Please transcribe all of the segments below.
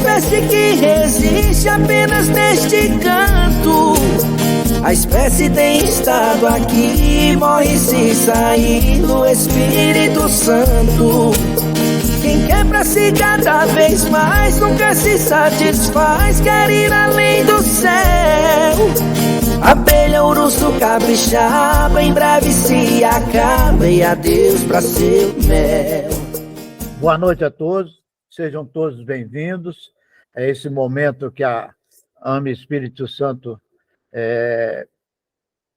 espécie que resiste apenas neste canto. A espécie tem estado aqui, morre se sair no Espírito Santo. Quem quer pra si cada vez mais, nunca se satisfaz, quer ir além do céu. Abelha, urso, capixaba, em breve se acaba, e adeus pra seu mel. Boa noite a todos, sejam todos bem-vindos a esse momento que a AME Espírito Santo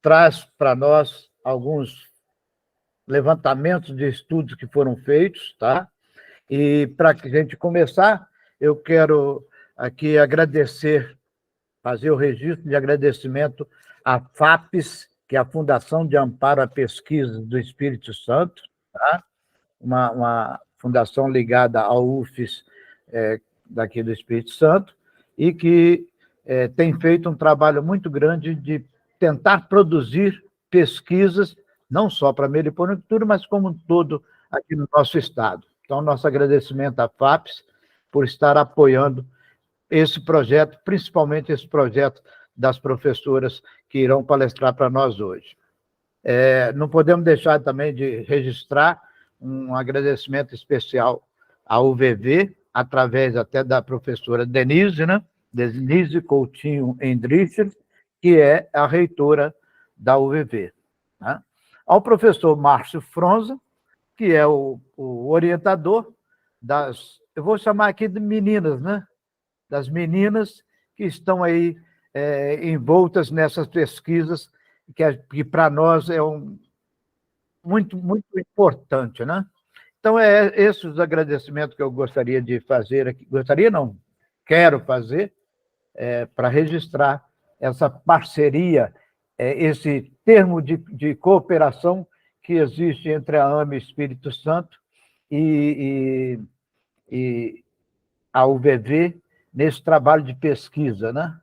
traz para nós alguns levantamentos de estudos que foram feitos, tá? E para a gente começar, eu quero aqui agradecer, fazer o registro de agradecimento à FAPES, que é a Fundação de Amparo à Pesquisa do Espírito Santo, tá? Uma fundação ligada ao UFES daqui do Espírito Santo, e que tem feito um trabalho muito grande de tentar produzir pesquisas, não só para a meliponicultura, mas como um todo aqui no nosso estado. Então, nosso agradecimento à FAPES por estar apoiando esse projeto, principalmente esse projeto das professoras que irão palestrar para nós hoje. Não podemos deixar também de registrar um agradecimento especial à UVV, através até da professora Denise, né? Denise Coutinho Endricher, que é a reitora da UVV. Né? Ao professor Márcio Fronza, que é o orientador das, eu vou chamar aqui de meninas, né? Das meninas que estão aí envoltas nessas pesquisas, que para nós é muito, muito importante, né? Então, esses os agradecimentos que eu gostaria de fazer aqui. Gostaria, não, quero fazer, para registrar essa parceria, esse termo de cooperação que existe entre a AME Espírito Santo e a UVV nesse trabalho de pesquisa, né?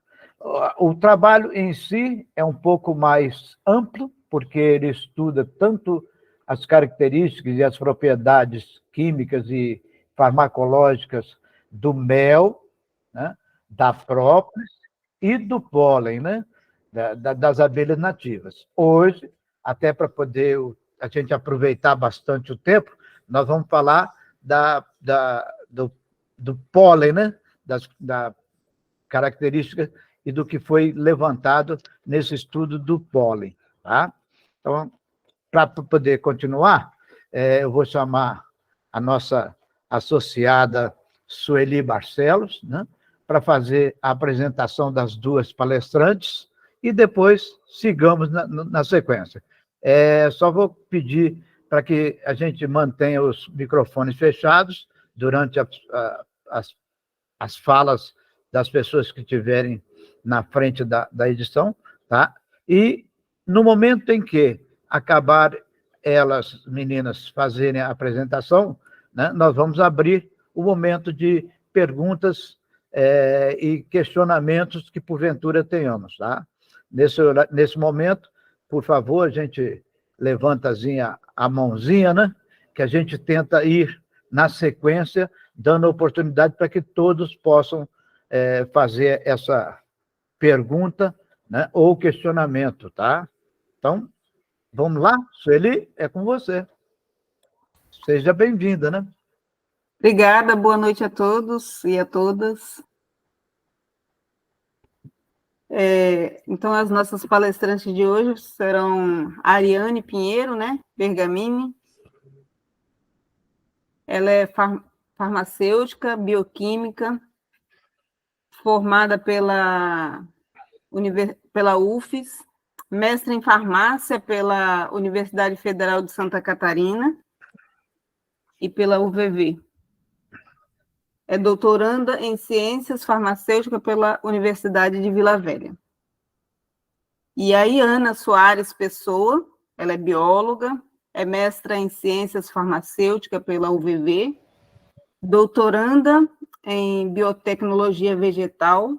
O trabalho em si é um pouco mais amplo, porque ele estuda tanto as características e as propriedades químicas e farmacológicas do mel, né? Da própolis e do pólen, né? Das abelhas nativas. Hoje, até para poder a gente aproveitar bastante o tempo, nós vamos falar do pólen, né? Da característica e do que foi levantado nesse estudo do pólen. Tá? Então, para poder continuar, eu vou chamar a nossa associada Sueli Barcelos, né, para fazer a apresentação das duas palestrantes e depois sigamos na sequência. Só vou pedir para que a gente mantenha os microfones fechados durante as falas das pessoas que estiverem na frente da edição, tá? E no momento em que acabar elas, meninas, fazerem a apresentação, né, nós vamos abrir o momento de perguntas e questionamentos que porventura tenhamos, tá? Nesse momento, por favor, a gente levanta a mãozinha, né? Que a gente tenta ir na sequência, dando oportunidade para que todos possam fazer essa pergunta, né, ou questionamento, tá? Então, vamos lá? Sueli, é com você. Seja bem-vinda, né? Obrigada, boa noite a todos e a todas. Então, as nossas palestrantes de hoje serão a Ariane Pinheiro, né, Bergamini. Ela é farmacêutica, bioquímica, formada pela UFES, mestre em farmácia pela Universidade Federal de Santa Catarina e pela UVV. É doutoranda em ciências farmacêuticas pela Universidade de Vila Velha. E a Iana Soares Pessoa, ela é bióloga, é mestra em ciências farmacêuticas pela UVV, doutoranda em biotecnologia vegetal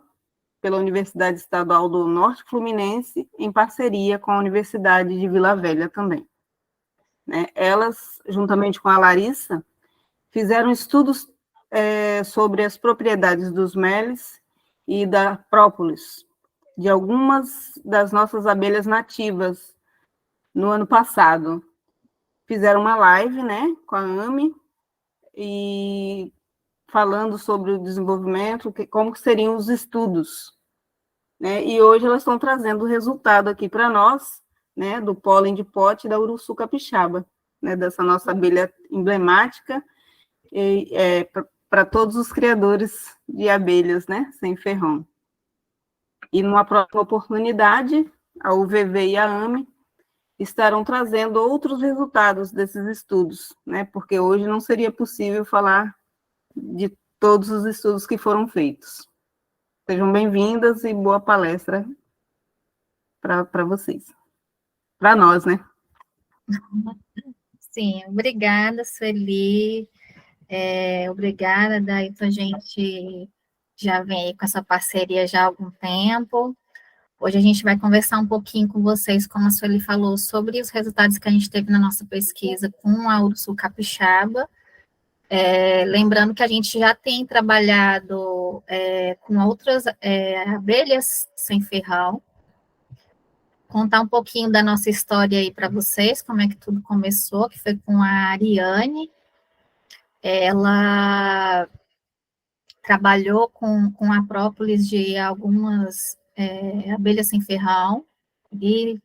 pela Universidade Estadual do Norte Fluminense, em parceria com a Universidade de Vila Velha também. Elas, juntamente com a Larissa, fizeram estudos sobre as propriedades dos meles e da própolis, de algumas das nossas abelhas nativas no ano passado. Fizeram uma live, né, com a AME, e falando sobre o desenvolvimento, como seriam os estudos, né, e hoje elas estão trazendo o resultado aqui para nós, né, do pólen de pote da Uruçu capixaba, né, dessa nossa abelha emblemática, para todos os criadores de abelhas, né, sem ferrão. E numa próxima oportunidade, a UVV e a AME estarão trazendo outros resultados desses estudos, né, porque hoje não seria possível falar de todos os estudos que foram feitos. Sejam bem-vindas e boa palestra para vocês. Para nós, né? Sim, obrigada, Sueli. Obrigada, daí a gente já vem aí com essa parceria já há algum tempo. Hoje a gente vai conversar um pouquinho com vocês, como a Sueli falou, sobre os resultados que a gente teve na nossa pesquisa com a Uruçu capixaba. Lembrando que a gente já tem trabalhado com outras abelhas sem ferrão. Contar um pouquinho da nossa história aí para vocês, como é que tudo começou, que foi com a Ariane. Ela trabalhou com a própolis de algumas abelhas sem ferrão, e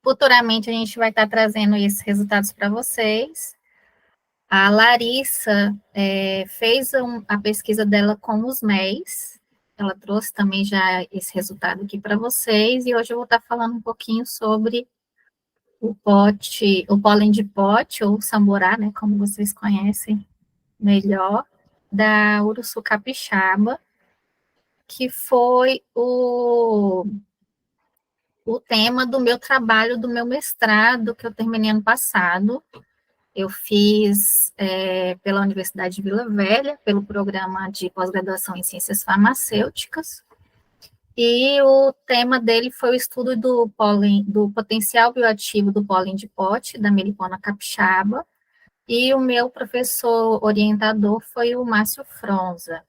futuramente a gente vai estar trazendo esses resultados para vocês. A Larissa fez a pesquisa dela com os MEIs, ela trouxe também já esse resultado aqui para vocês, e hoje eu vou estar falando um pouquinho sobre o pólen de pote, ou samburá, né, como vocês conhecem melhor, da Uruçu capixaba, que foi o tema do meu trabalho, do meu mestrado, que eu terminei ano passado. Eu fiz pela Universidade de Vila Velha, pelo programa de pós-graduação em Ciências Farmacêuticas, e o tema dele foi o estudo do potencial bioativo do pólen de pote, da Melipona capixaba, e o meu professor orientador foi o Márcio Fronza.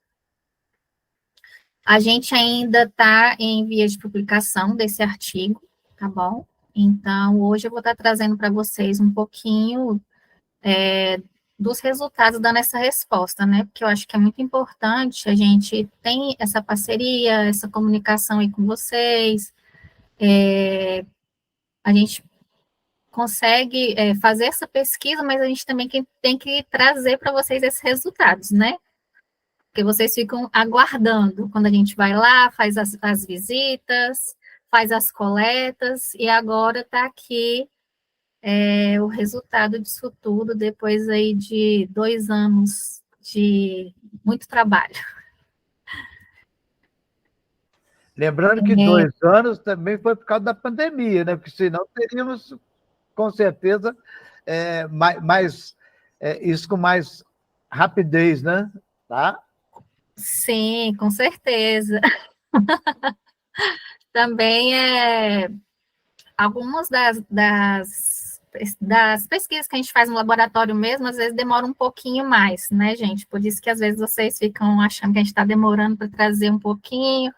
A gente ainda está em vias de publicação desse artigo, tá bom? Então, hoje eu vou estar trazendo para vocês um pouquinho dos resultados, dando essa resposta, né? Porque eu acho que é muito importante a gente ter essa parceria, essa comunicação aí com vocês. A gente consegue fazer essa pesquisa, mas a gente também tem que trazer para vocês esses resultados, né? Porque vocês ficam aguardando quando a gente vai lá, faz as visitas, faz as coletas, e agora está aqui o resultado disso tudo, depois aí de 2 anos de muito trabalho. Lembrando que 2 anos também foi por causa da pandemia, né? Porque senão teríamos, com certeza, isso com mais rapidez, né? Tá? Sim, com certeza. Também algumas das pesquisas que a gente faz no laboratório mesmo, às vezes demora um pouquinho mais, né, gente? Por isso que às vezes vocês ficam achando que a gente está demorando para trazer um pouquinho,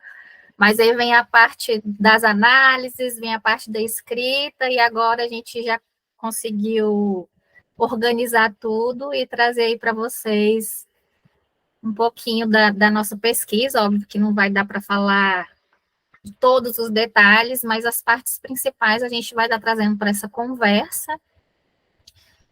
mas aí vem a parte das análises, vem a parte da escrita, e agora a gente já conseguiu organizar tudo e trazer aí para vocês um pouquinho da nossa pesquisa. Óbvio que não vai dar para falar de todos os detalhes, mas as partes principais a gente vai estar trazendo para essa conversa,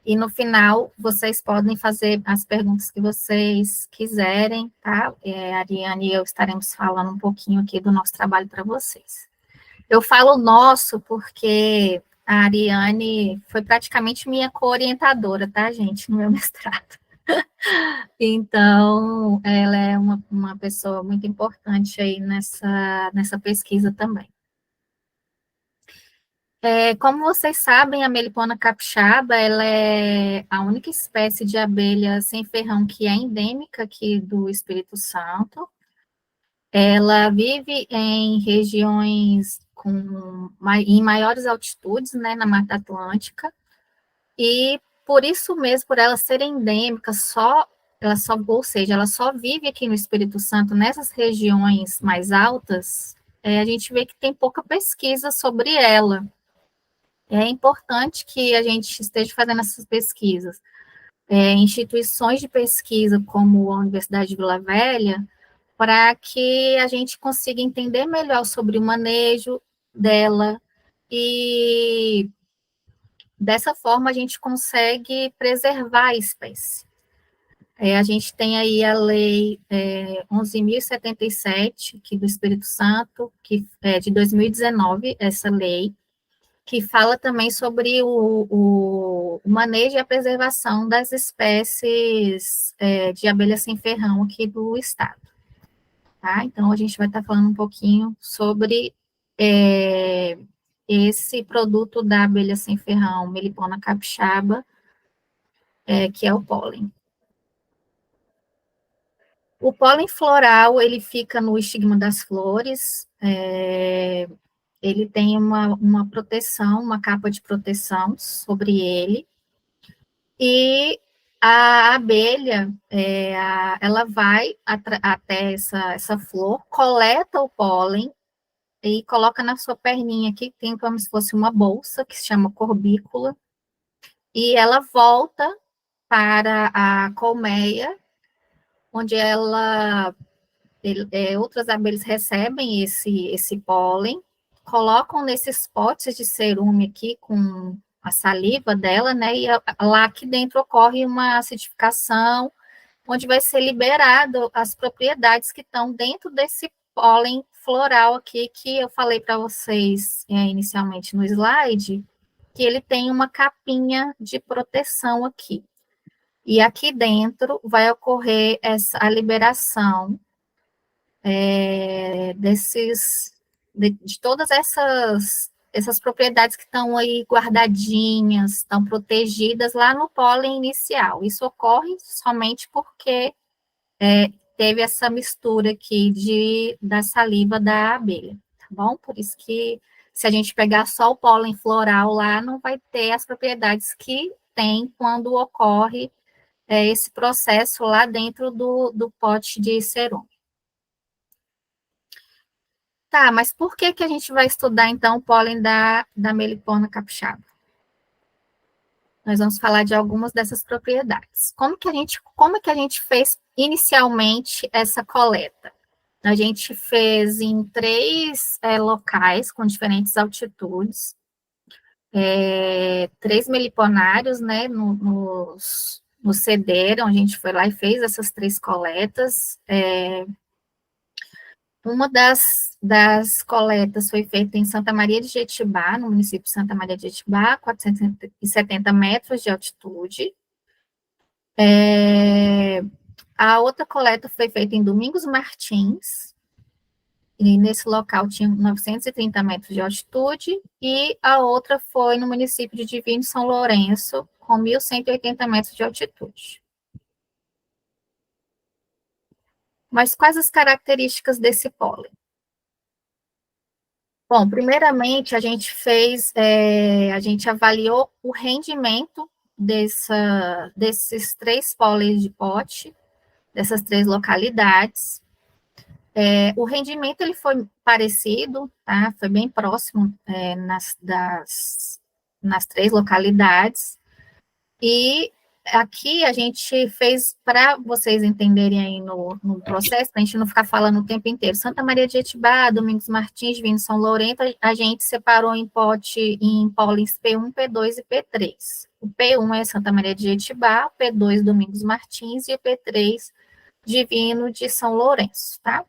e no final vocês podem fazer as perguntas que vocês quiserem, tá? A Ariane e eu estaremos falando um pouquinho aqui do nosso trabalho para vocês. Eu falo nosso porque a Ariane foi praticamente minha co-orientadora, tá, gente, no meu mestrado. Então, ela é uma pessoa muito importante aí nessa pesquisa também. Como vocês sabem, a Melipona capixaba, ela é a única espécie de abelha sem ferrão que é endêmica aqui do Espírito Santo. Ela vive em regiões em maiores altitudes, né, na Mata Atlântica, e por isso mesmo, por ela ser endêmica, só ou seja, ela só vive aqui no Espírito Santo, nessas regiões mais altas, a gente vê que tem pouca pesquisa sobre ela. É importante que a gente esteja fazendo essas pesquisas. Instituições de pesquisa como a Universidade de Vila Velha, para que a gente consiga entender melhor sobre o manejo dela e dessa forma a gente consegue preservar a espécie. A gente tem aí a lei 11.077, aqui do Espírito Santo, que é de 2019, essa lei, que fala também sobre o manejo e a preservação das espécies de abelha sem ferrão aqui do estado. Tá? Então, a gente vai estar falando um pouquinho sobre esse produto da abelha sem ferrão, Melipona capixaba, que é o pólen. O pólen floral, ele fica no estigma das flores, ele tem uma proteção, uma capa de proteção sobre ele, e a abelha, ela vai até essa flor, coleta o pólen e coloca na sua perninha aqui, tem como se fosse uma bolsa, que se chama corbícula, e ela volta para a colmeia, onde outras abelhas recebem esse pólen, colocam nesses potes de cerume aqui com a saliva dela, né, e lá aqui dentro ocorre uma acidificação, onde vai ser liberado as propriedades que estão dentro desse pólen floral aqui, que eu falei para vocês inicialmente no slide, que ele tem uma capinha de proteção aqui. E aqui dentro vai ocorrer a liberação de todas essas propriedades que estão aí guardadinhas, estão protegidas lá no pólen inicial. Isso ocorre somente porque teve essa mistura aqui da saliva da abelha, tá bom? Por isso que se a gente pegar só o pólen floral lá, não vai ter as propriedades que tem quando ocorre esse processo lá dentro do pote de cerume. Tá, mas por que a gente vai estudar, então, o pólen da Melipona capixaba? Nós vamos falar de algumas dessas propriedades. Como que a gente fez inicialmente essa coleta? A gente fez em 3 locais com diferentes altitudes, 3 meliponários, né, no cederam, a gente foi lá e fez essas 3 coletas. Uma das coletas foi feita em Santa Maria de Jetibá, no município de Santa Maria de Jetibá, 470 metros de altitude. A outra coleta foi feita em Domingos Martins, e nesse local tinha 930 metros de altitude, e a outra foi no município de Divino São Lourenço, com 1.180 metros de altitude. Mas quais as características desse pólen? Bom, primeiramente, a gente avaliou o rendimento desses 3 pólens de pote, dessas 3 localidades. O rendimento ele foi parecido, tá? Foi bem próximo nas 3 localidades. E aqui a gente fez, para vocês entenderem aí no processo, para a gente não ficar falando o tempo inteiro, Santa Maria de Jetibá, Domingos Martins, Divino São Lourenço, a gente separou em pólens P1, P2 e P3. O P1 é Santa Maria de Jetibá, o P2 Domingos Martins e o P3 Divino de São Lourenço, tá?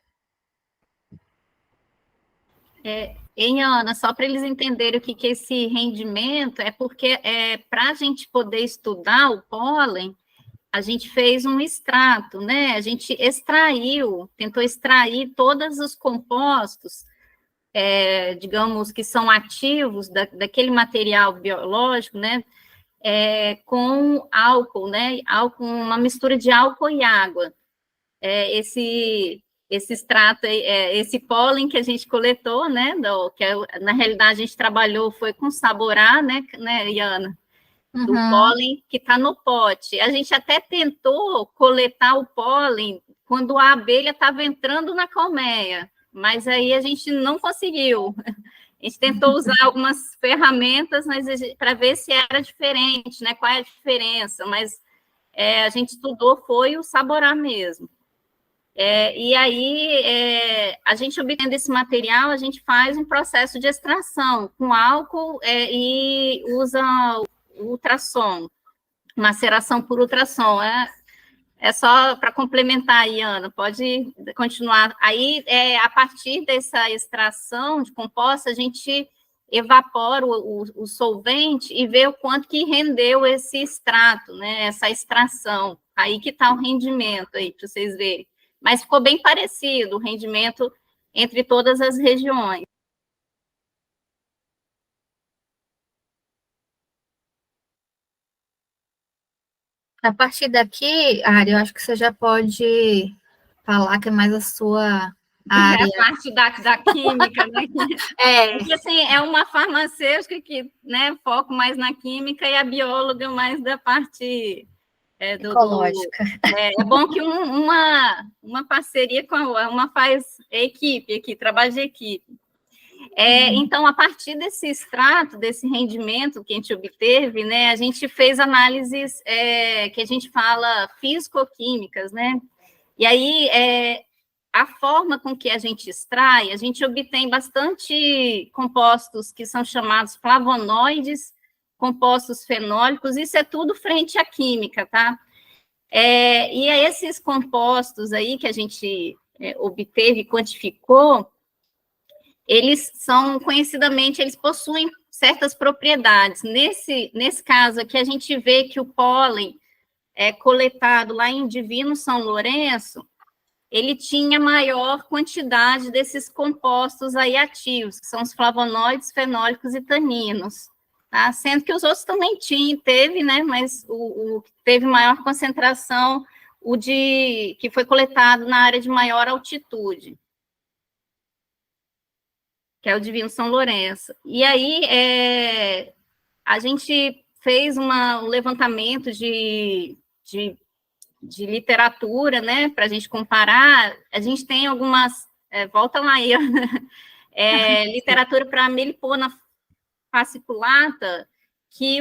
Hein, Ana, só para eles entenderem o que é esse rendimento, é porque para a gente poder estudar o pólen, a gente fez um extrato, né? A gente tentou extrair todos os compostos, digamos, que são ativos daquele material biológico, né? Com álcool, né? Uma mistura de álcool e água. Esse extrato, esse pólen que a gente coletou, né, na realidade a gente trabalhou, foi com saborá, né, Iana? do pólen que está no pote. A gente até tentou coletar o pólen quando a abelha estava entrando na colmeia, mas aí a gente não conseguiu. A gente tentou usar algumas ferramentas, mas para ver se era diferente, né? Qual é a diferença, mas a gente estudou, foi o saborar mesmo. E aí, a gente obtendo esse material, a gente faz um processo de extração com álcool e usa o ultrassom, maceração por ultrassom. É só para complementar aí, Ana, pode continuar. Aí, a partir dessa extração de composta, a gente evapora o solvente e vê o quanto que rendeu esse extrato, né? Essa extração. Aí que está o rendimento aí, para vocês verem. Mas ficou bem parecido o rendimento entre todas as regiões. A partir daqui, Ari, eu acho que você já pode falar que é mais a sua área. A parte da química, né? Porque, assim, é uma farmacêutica que, né, foco mais na química e a bióloga mais da parte... ecológica. É bom que uma parceria com uma faz equipe aqui, trabalho de equipe. Então, a partir desse extrato, desse rendimento que a gente obteve, né, a gente fez análises que a gente fala físico-químicas, né? E aí, a forma com que a gente extrai, a gente obtém bastante compostos que são chamados flavonoides, compostos fenólicos, isso é tudo frente à química, tá? E esses compostos aí que a gente obteve e quantificou, eles são, conhecidamente, eles possuem certas propriedades. Nesse caso aqui, a gente vê que o pólen coletado lá em Divino São Lourenço, ele tinha maior quantidade desses compostos aí ativos, que são os flavonoides, fenólicos e taninos. Tá? Sendo que os outros também teve, né? Mas o que teve maior concentração, que foi coletado na área de maior altitude, que é o Divino São Lourenço. E aí, a gente fez um levantamento de literatura, né? Para a gente comparar. A gente tem algumas... volta lá aí, literatura para melipona fasciculata, que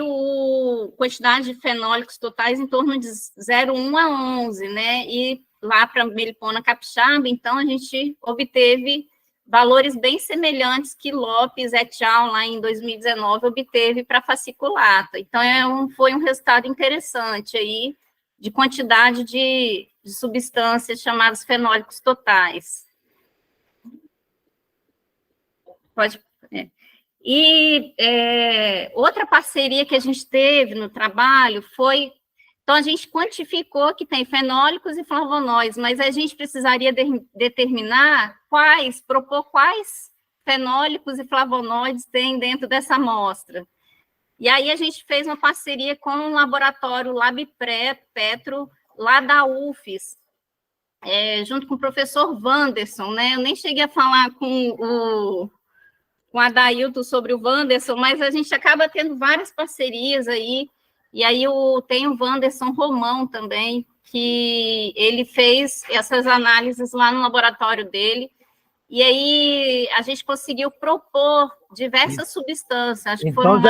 quantidade de fenólicos totais em torno de 0,1 a 11, né? E lá para melipona capixaba, então, a gente obteve valores bem semelhantes que Lopes et al., lá em 2019, obteve para fasciculata. Então, foi um resultado interessante aí, de quantidade de substâncias chamadas fenólicos totais. Pode... E outra parceria que a gente teve no trabalho foi... Então, a gente quantificou que tem fenólicos e flavonoides, mas a gente precisaria determinar propor quais fenólicos e flavonoides tem dentro dessa amostra. E aí a gente fez uma parceria com o laboratório LabPetro, lá da UFES, junto com o professor Wanderson, né? Eu nem cheguei a falar com o Adailton sobre o Wanderson, mas a gente acaba tendo várias parcerias aí, e aí tem o Wanderson Romão também, que ele fez essas análises lá no laboratório dele, e aí a gente conseguiu propor diversas substâncias. Acho que então,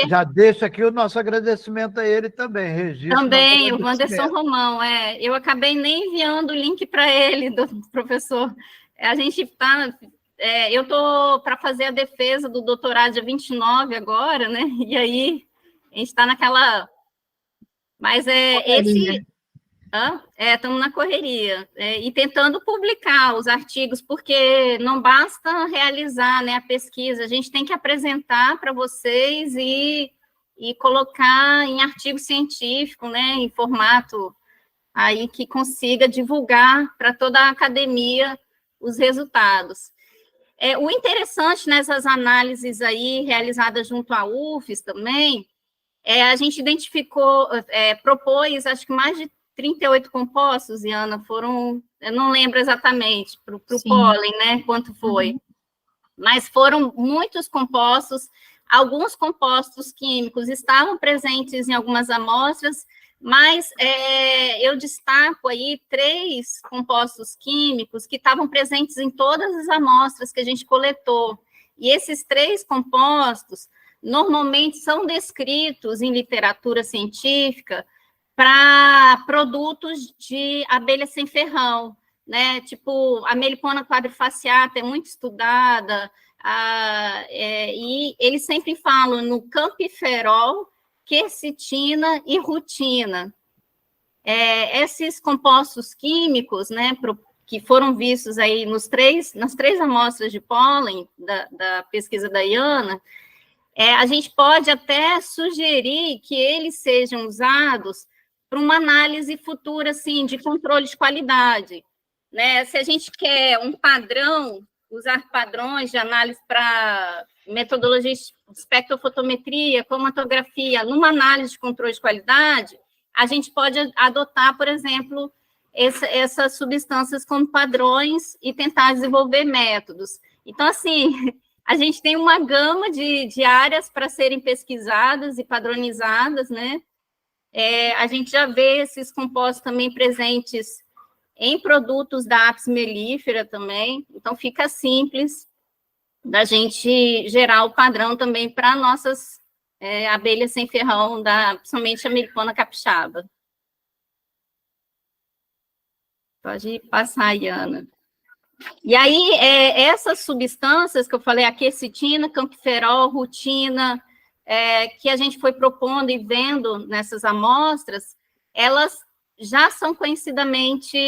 já deixa aqui o nosso agradecimento a ele também, registro. Também, o Wanderson Romão, eu acabei nem enviando o link para ele, do professor. A gente está... eu estou para fazer a defesa do doutorado dia 29 agora, né? E aí a gente está naquela... Mas estamos na correria, e tentando publicar os artigos, porque não basta realizar, né, a pesquisa, a gente tem que apresentar para vocês e colocar em artigo científico, né, em formato aí que consiga divulgar para toda a academia os resultados. O interessante nessas análises aí realizadas junto à UFES também, a gente identificou, propôs, acho que mais de 38 compostos, Iana, foram, eu não lembro exatamente, para o pólen, né, quanto foi, mas foram muitos compostos, alguns compostos químicos estavam presentes em algumas amostras, mas eu destaco aí 3 compostos químicos que estavam presentes em todas as amostras que a gente coletou. E esses 3 compostos, normalmente, são descritos em literatura científica para produtos de abelha sem ferrão, né? Tipo, a Melipona quadrifaciata é muito estudada, e eles sempre falam no campiferol, quercetina e rutina. Esses compostos químicos, né, que foram vistos aí nas 3 amostras de pólen da pesquisa da Iana, a gente pode até sugerir que eles sejam usados para uma análise futura, assim, de controle de qualidade, né? Se a gente quer um padrão, usar padrões de análise para metodologia de espectrofotometria, cromatografia, numa análise de controle de qualidade, a gente pode adotar, por exemplo, essas substâncias como padrões e tentar desenvolver métodos. Então, assim, a gente tem uma gama de áreas para serem pesquisadas e padronizadas, né? A gente já vê esses compostos também presentes em produtos da Apis mellifera também, então fica simples da gente gerar o padrão também para nossas abelhas sem ferrão, principalmente a Melipona capixaba. Pode passar, Iana. E aí, essas substâncias que eu falei, a quercetina, campiferol, rutina, que a gente foi propondo e vendo nessas amostras, elas já são conhecidamente,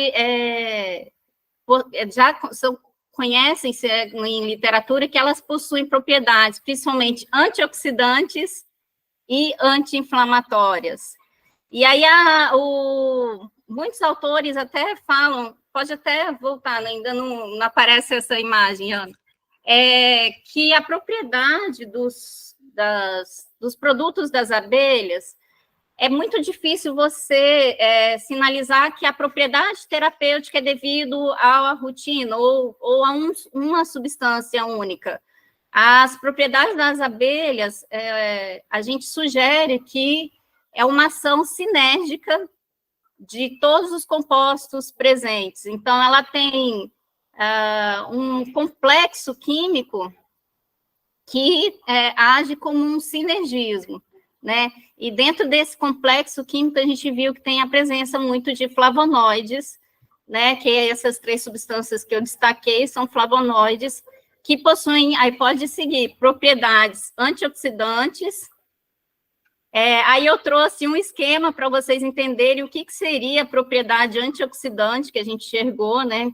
conhecem-se em literatura que elas possuem propriedades, principalmente antioxidantes e anti-inflamatórias. E aí, muitos autores até falam, pode até voltar, ainda não aparece essa imagem, Ana, que a propriedade dos produtos das abelhas é muito difícil você sinalizar que a propriedade terapêutica é devido à rutina ou a uma substância única. As propriedades das abelhas, a gente sugere que é uma ação sinérgica de todos os compostos presentes. Então, ela tem um complexo químico que age como um sinergismo, né? E dentro desse complexo químico, a gente viu que tem a presença muito de flavonoides, né? Que essas 3 substâncias que eu destaquei são flavonoides que possuem, aí pode seguir, propriedades antioxidantes. Aí eu trouxe um esquema para vocês entenderem o que seria a propriedade antioxidante que a gente enxergou, né?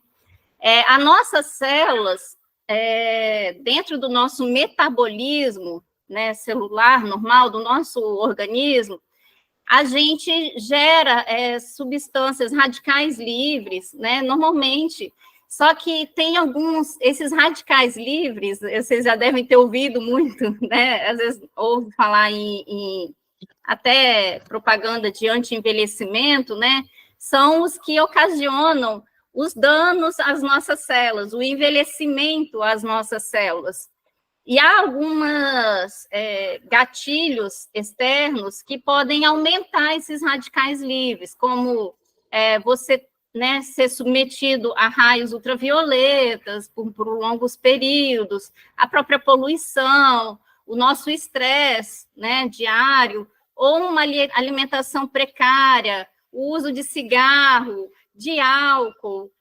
As nossas células, dentro do nosso metabolismo, né, celular normal do nosso organismo, a gente gera substâncias radicais livres, né, normalmente, só que tem esses radicais livres, vocês já devem ter ouvido muito, né, às vezes ouve falar em até propaganda de anti-envelhecimento, né, são os que ocasionam os danos às nossas células, o envelhecimento às nossas células. E há alguns gatilhos externos que podem aumentar esses radicais livres, como você, né, ser submetido a raios ultravioletas por longos períodos, a própria poluição, o nosso estresse, né, diário, ou uma alimentação precária, o uso de cigarro, de álcool,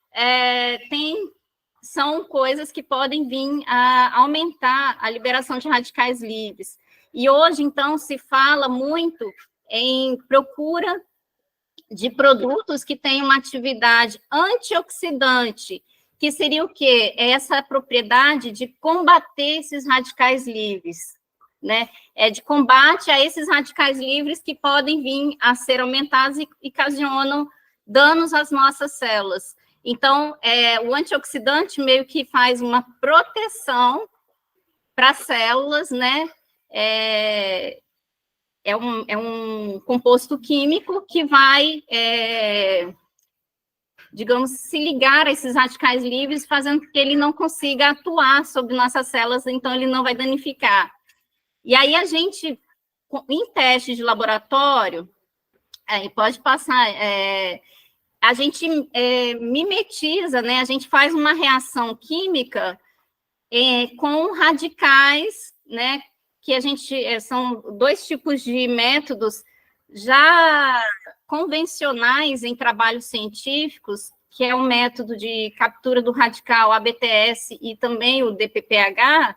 são coisas que podem vir a aumentar a liberação de radicais livres. E hoje, então, se fala muito em procura de produtos que têm uma atividade antioxidante, que seria o quê? Essa propriedade de combater esses radicais livres, né? De combate a esses radicais livres que podem vir a ser aumentados e ocasionam danos às nossas células. Então, o antioxidante meio que faz uma proteção para as células, né? É um composto químico que vai, digamos, se ligar a esses radicais livres, fazendo que ele não consiga atuar sobre nossas células, então ele não vai danificar. E aí a gente, em testes de laboratório, pode passar, a gente mimetiza, né? A gente faz uma reação química com radicais, né? Que a gente, são 2 tipos de métodos já convencionais em trabalhos científicos, que é o método de captura do radical ABTS e também o DPPH,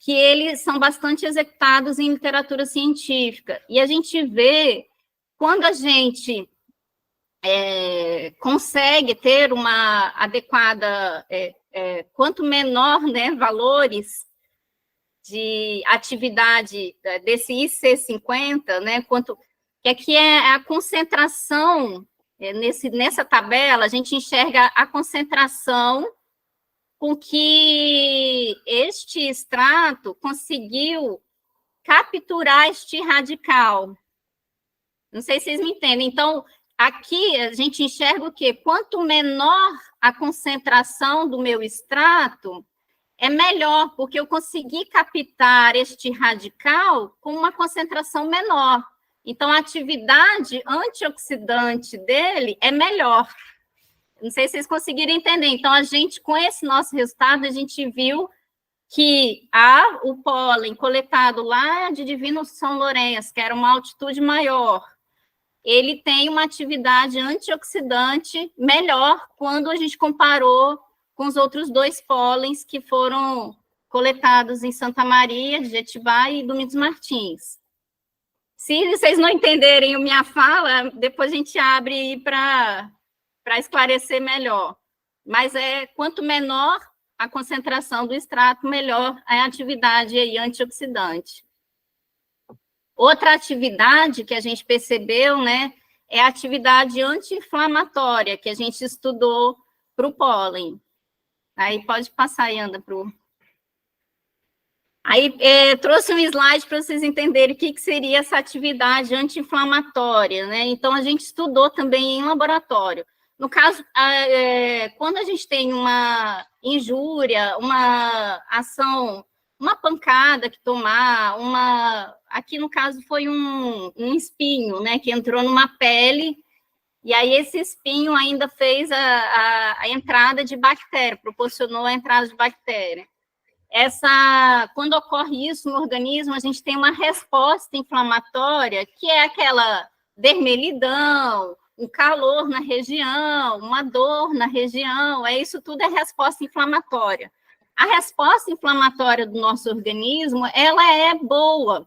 que eles são bastante executados em literatura científica. E a gente vê, quando a gente consegue ter uma adequada, quanto menor, né, valores de atividade desse IC50, né, quanto que aqui é a concentração, nessa tabela, a gente enxerga a concentração com que este extrato conseguiu capturar este radical. Não sei se vocês me entendem. Então, aqui a gente enxerga o quê? Quanto menor a concentração do meu extrato, é melhor, porque eu consegui captar este radical com uma concentração menor. Então, a atividade antioxidante dele é melhor. Não sei se vocês conseguiram entender. Então, a gente, com esse nosso resultado, a gente viu que o pólen coletado lá de Divino São Lourenço, que era uma altitude maior, ele tem uma atividade antioxidante melhor quando a gente comparou com os outros 2 pólens que foram coletados em Santa Maria, de Jetibá e Domingos Martins. Se vocês não entenderem a minha fala, depois a gente abre para esclarecer melhor. Mas quanto menor a concentração do extrato, melhor a atividade aí antioxidante. Outra atividade que a gente percebeu, né, é a atividade anti-inflamatória, que a gente estudou para o pólen. Aí pode passar aí, anda para o... Aí trouxe um slide para vocês entenderem o que seria essa atividade anti-inflamatória, né? Então, a gente estudou também em laboratório. No caso, quando a gente tem uma injúria, uma ação, uma pancada que tomar, aqui no caso foi um espinho, né, que entrou numa pele, e aí esse espinho ainda fez a entrada de bactéria, proporcionou a entrada de bactéria. Quando ocorre isso no organismo, a gente tem uma resposta inflamatória, que é aquela vermelhidão, um calor na região, uma dor na região, isso tudo é resposta inflamatória. A resposta inflamatória do nosso organismo, ela é boa,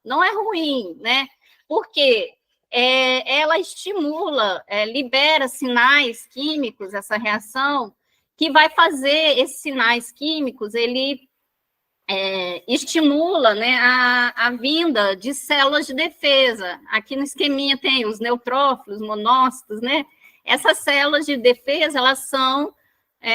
não é ruim, né? Porque ela estimula, libera sinais químicos, essa reação, que vai fazer esses sinais químicos, ele estimula, né, a vinda de células de defesa. Aqui no esqueminha tem os neutrófilos, monócitos, né? Essas células de defesa, elas são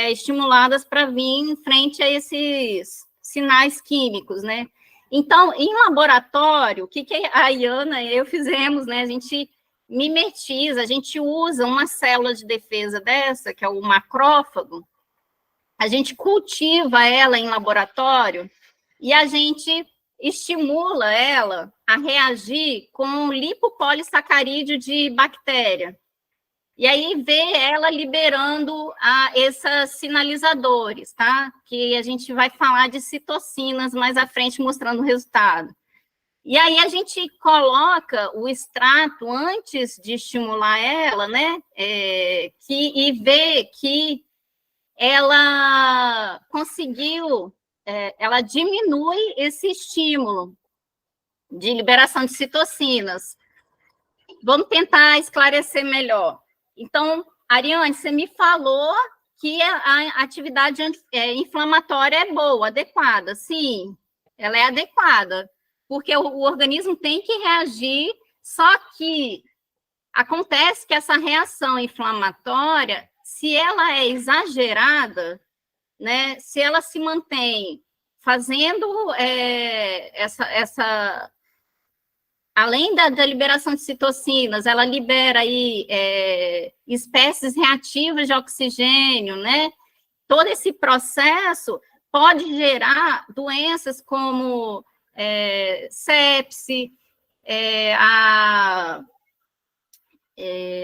estimuladas para vir em frente a esses sinais químicos, né? Então, em laboratório, o que a Iana e eu fizemos, né? A gente mimetiza, a gente usa uma célula de defesa dessa, que é o macrófago, a gente cultiva ela em laboratório e a gente estimula ela a reagir com lipopolissacarídeo de bactéria. E aí vê ela liberando esses sinalizadores, tá? Que a gente vai falar de citocinas mais à frente, mostrando o resultado. E aí a gente coloca o extrato antes de estimular ela, né? E vê que ela conseguiu, ela diminui esse estímulo de liberação de citocinas. Vamos tentar esclarecer melhor. Então, Ariane, você me falou que a atividade inflamatória é boa, adequada. Sim, ela é adequada, porque o organismo tem que reagir, só que acontece que essa reação inflamatória, se ela é exagerada, né, se ela se mantém fazendo além da liberação de citocinas, ela libera aí espécies reativas de oxigênio, né? Todo esse processo pode gerar doenças como sepse,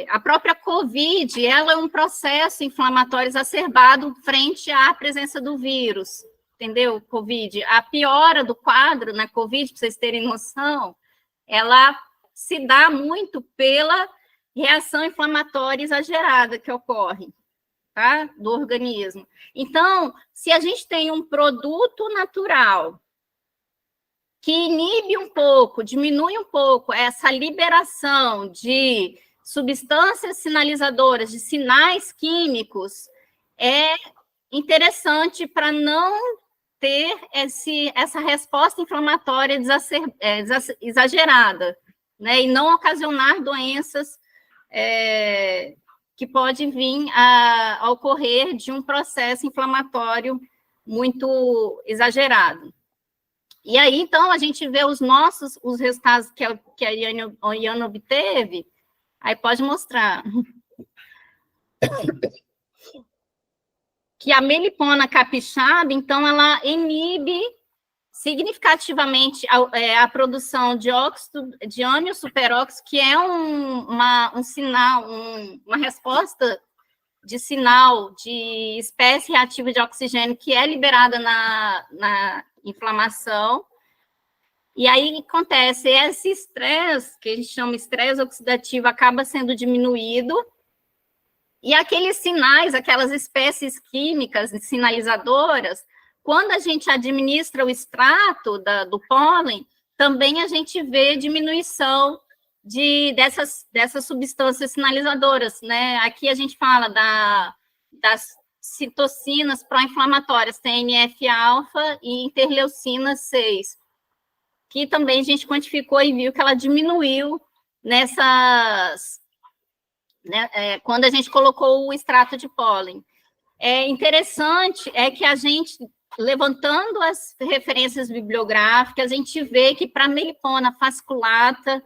a própria COVID, ela é um processo inflamatório exacerbado frente à presença do vírus, entendeu? COVID. A piora do quadro na COVID, para vocês terem noção, ela se dá muito pela reação inflamatória exagerada que ocorre, tá? Do organismo. Então, se a gente tem um produto natural que inibe um pouco, diminui um pouco essa liberação de substâncias sinalizadoras, de sinais químicos, é interessante para não ter essa resposta inflamatória exagerada, né, e não ocasionar doenças que podem vir a ocorrer de um processo inflamatório muito exagerado. E aí, então, a gente vê os resultados que a Iane obteve. Aí pode mostrar que a melipona capixaba, então, ela inibe significativamente a produção de óxido de ânion superóxido, que é um sinal, uma resposta de sinal de espécie reativa de oxigênio que é liberada na inflamação. E aí acontece, esse estresse, que a gente chama de estresse oxidativo, acaba sendo diminuído, e aqueles sinais, aquelas espécies químicas sinalizadoras, quando a gente administra o extrato do pólen, também a gente vê diminuição dessas substâncias sinalizadoras, né? Aqui a gente fala das citocinas pró-inflamatórias, TNF-alfa e interleucina 6, que também a gente quantificou e viu que ela diminuiu quando a gente colocou o extrato de pólen. Interessante que a gente, levantando as referências bibliográficas, a gente vê que para a melipona fasciculata,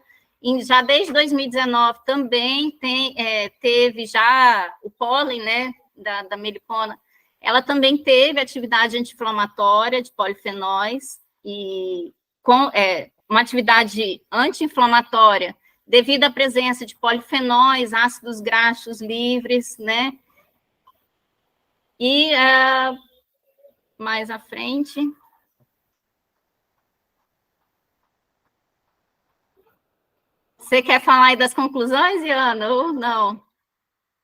já desde 2019 também teve já o pólen, né, da melipona, ela também teve atividade anti-inflamatória de polifenóis e com uma atividade anti-inflamatória devido à presença de polifenóis, ácidos graxos livres, né? E mais à frente. Você quer falar aí das conclusões, Iana, ou não?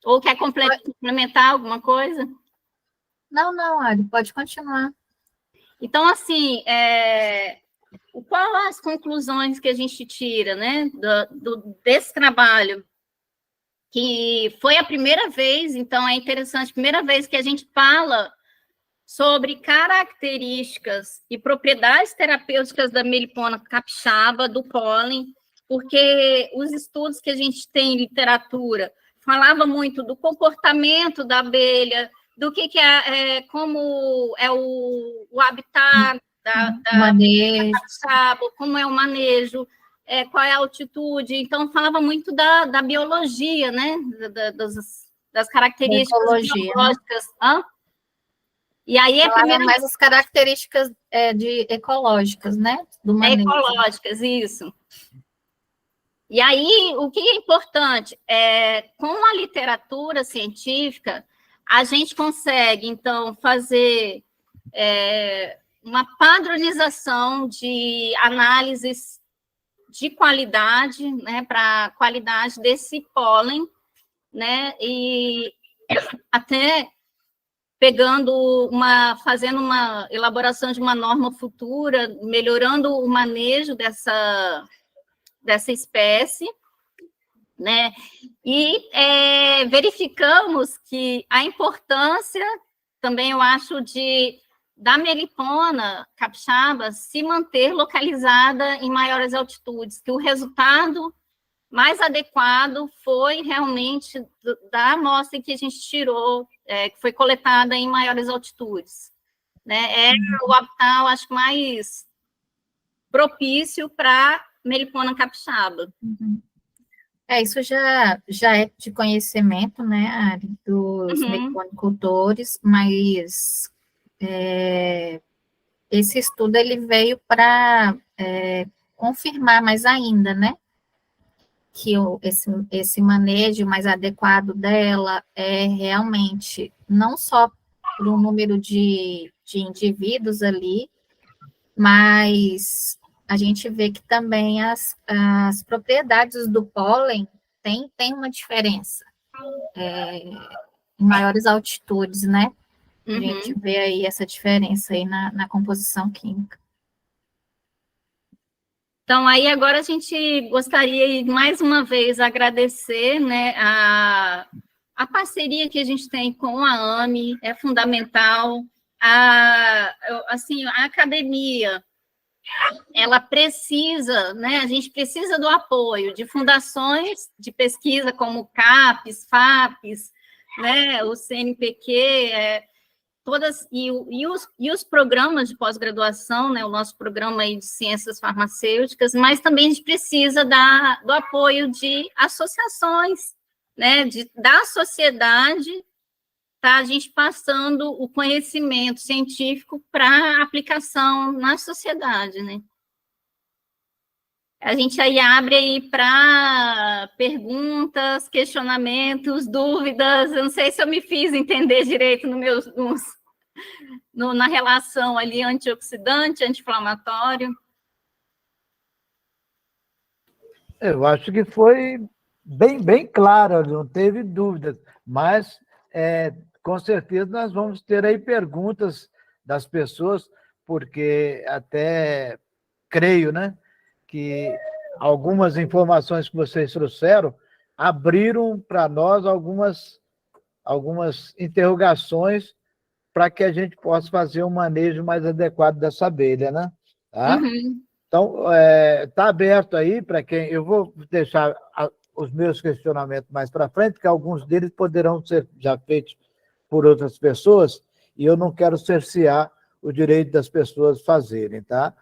Ou quer complementar alguma coisa? Não, Ari, pode continuar. Então, assim, qual as conclusões que a gente tira, né, desse trabalho? Que foi a primeira vez, então é interessante, primeira vez que a gente fala sobre características e propriedades terapêuticas da melipona capixaba, do pólen, porque os estudos que a gente tem em literatura falava muito do comportamento da abelha, do que como é o habitat da capixaba, como é o manejo, qual é a altitude. Então, falava muito da biologia, né? Das características biológicas. Né? E aí falava mais as características ecológicas, né? Do manejo. Ecológicas, isso. E aí, o que é importante? Com a literatura científica, a gente consegue, então, fazer uma padronização de análises de qualidade, né, para a qualidade desse pólen, né, e até fazendo uma elaboração de uma norma futura, melhorando o manejo dessa espécie, né, e verificamos que a importância, também eu acho, da melipona capixaba se manter localizada em maiores altitudes, que o resultado mais adequado foi realmente da amostra que a gente tirou, que foi coletada em maiores altitudes. Né? O habitat, eu acho, mais propício para melipona capixaba. Uhum. Isso já é de conhecimento, né, Ari, dos meliponicultores, mas esse estudo ele veio para confirmar mais ainda, né, que esse manejo mais adequado dela é realmente não só para o número de indivíduos ali, mas a gente vê que também as propriedades do pólen tem uma diferença em maiores altitudes, né? A gente vê aí essa diferença aí na composição química. Então, aí agora a gente gostaria de, mais uma vez, agradecer, né, a parceria que a gente tem com a AME, é fundamental. Assim, a academia, ela precisa, né, a gente precisa do apoio de fundações de pesquisa como o CAPES, FAPES, né, o CNPq, todas, e os programas de pós-graduação, né, o nosso programa aí de ciências farmacêuticas, mas também a gente precisa do apoio de associações, né, da sociedade, tá, a gente passando o conhecimento científico para aplicação na sociedade, né. A gente aí abre aí para perguntas, questionamentos, dúvidas. Eu não sei se eu me fiz entender direito na relação ali antioxidante, anti-inflamatório. Eu acho que foi bem clara, não teve dúvidas, mas com certeza nós vamos ter aí perguntas das pessoas, porque até creio, né, que algumas informações que vocês trouxeram abriram para nós algumas interrogações para que a gente possa fazer um manejo mais adequado dessa abelha, né? Tá? Uhum. Então, está aberto aí para quem... Eu vou deixar os meus questionamentos mais para frente, porque alguns deles poderão ser já feitos por outras pessoas, e eu não quero cercear o direito das pessoas fazerem, tá?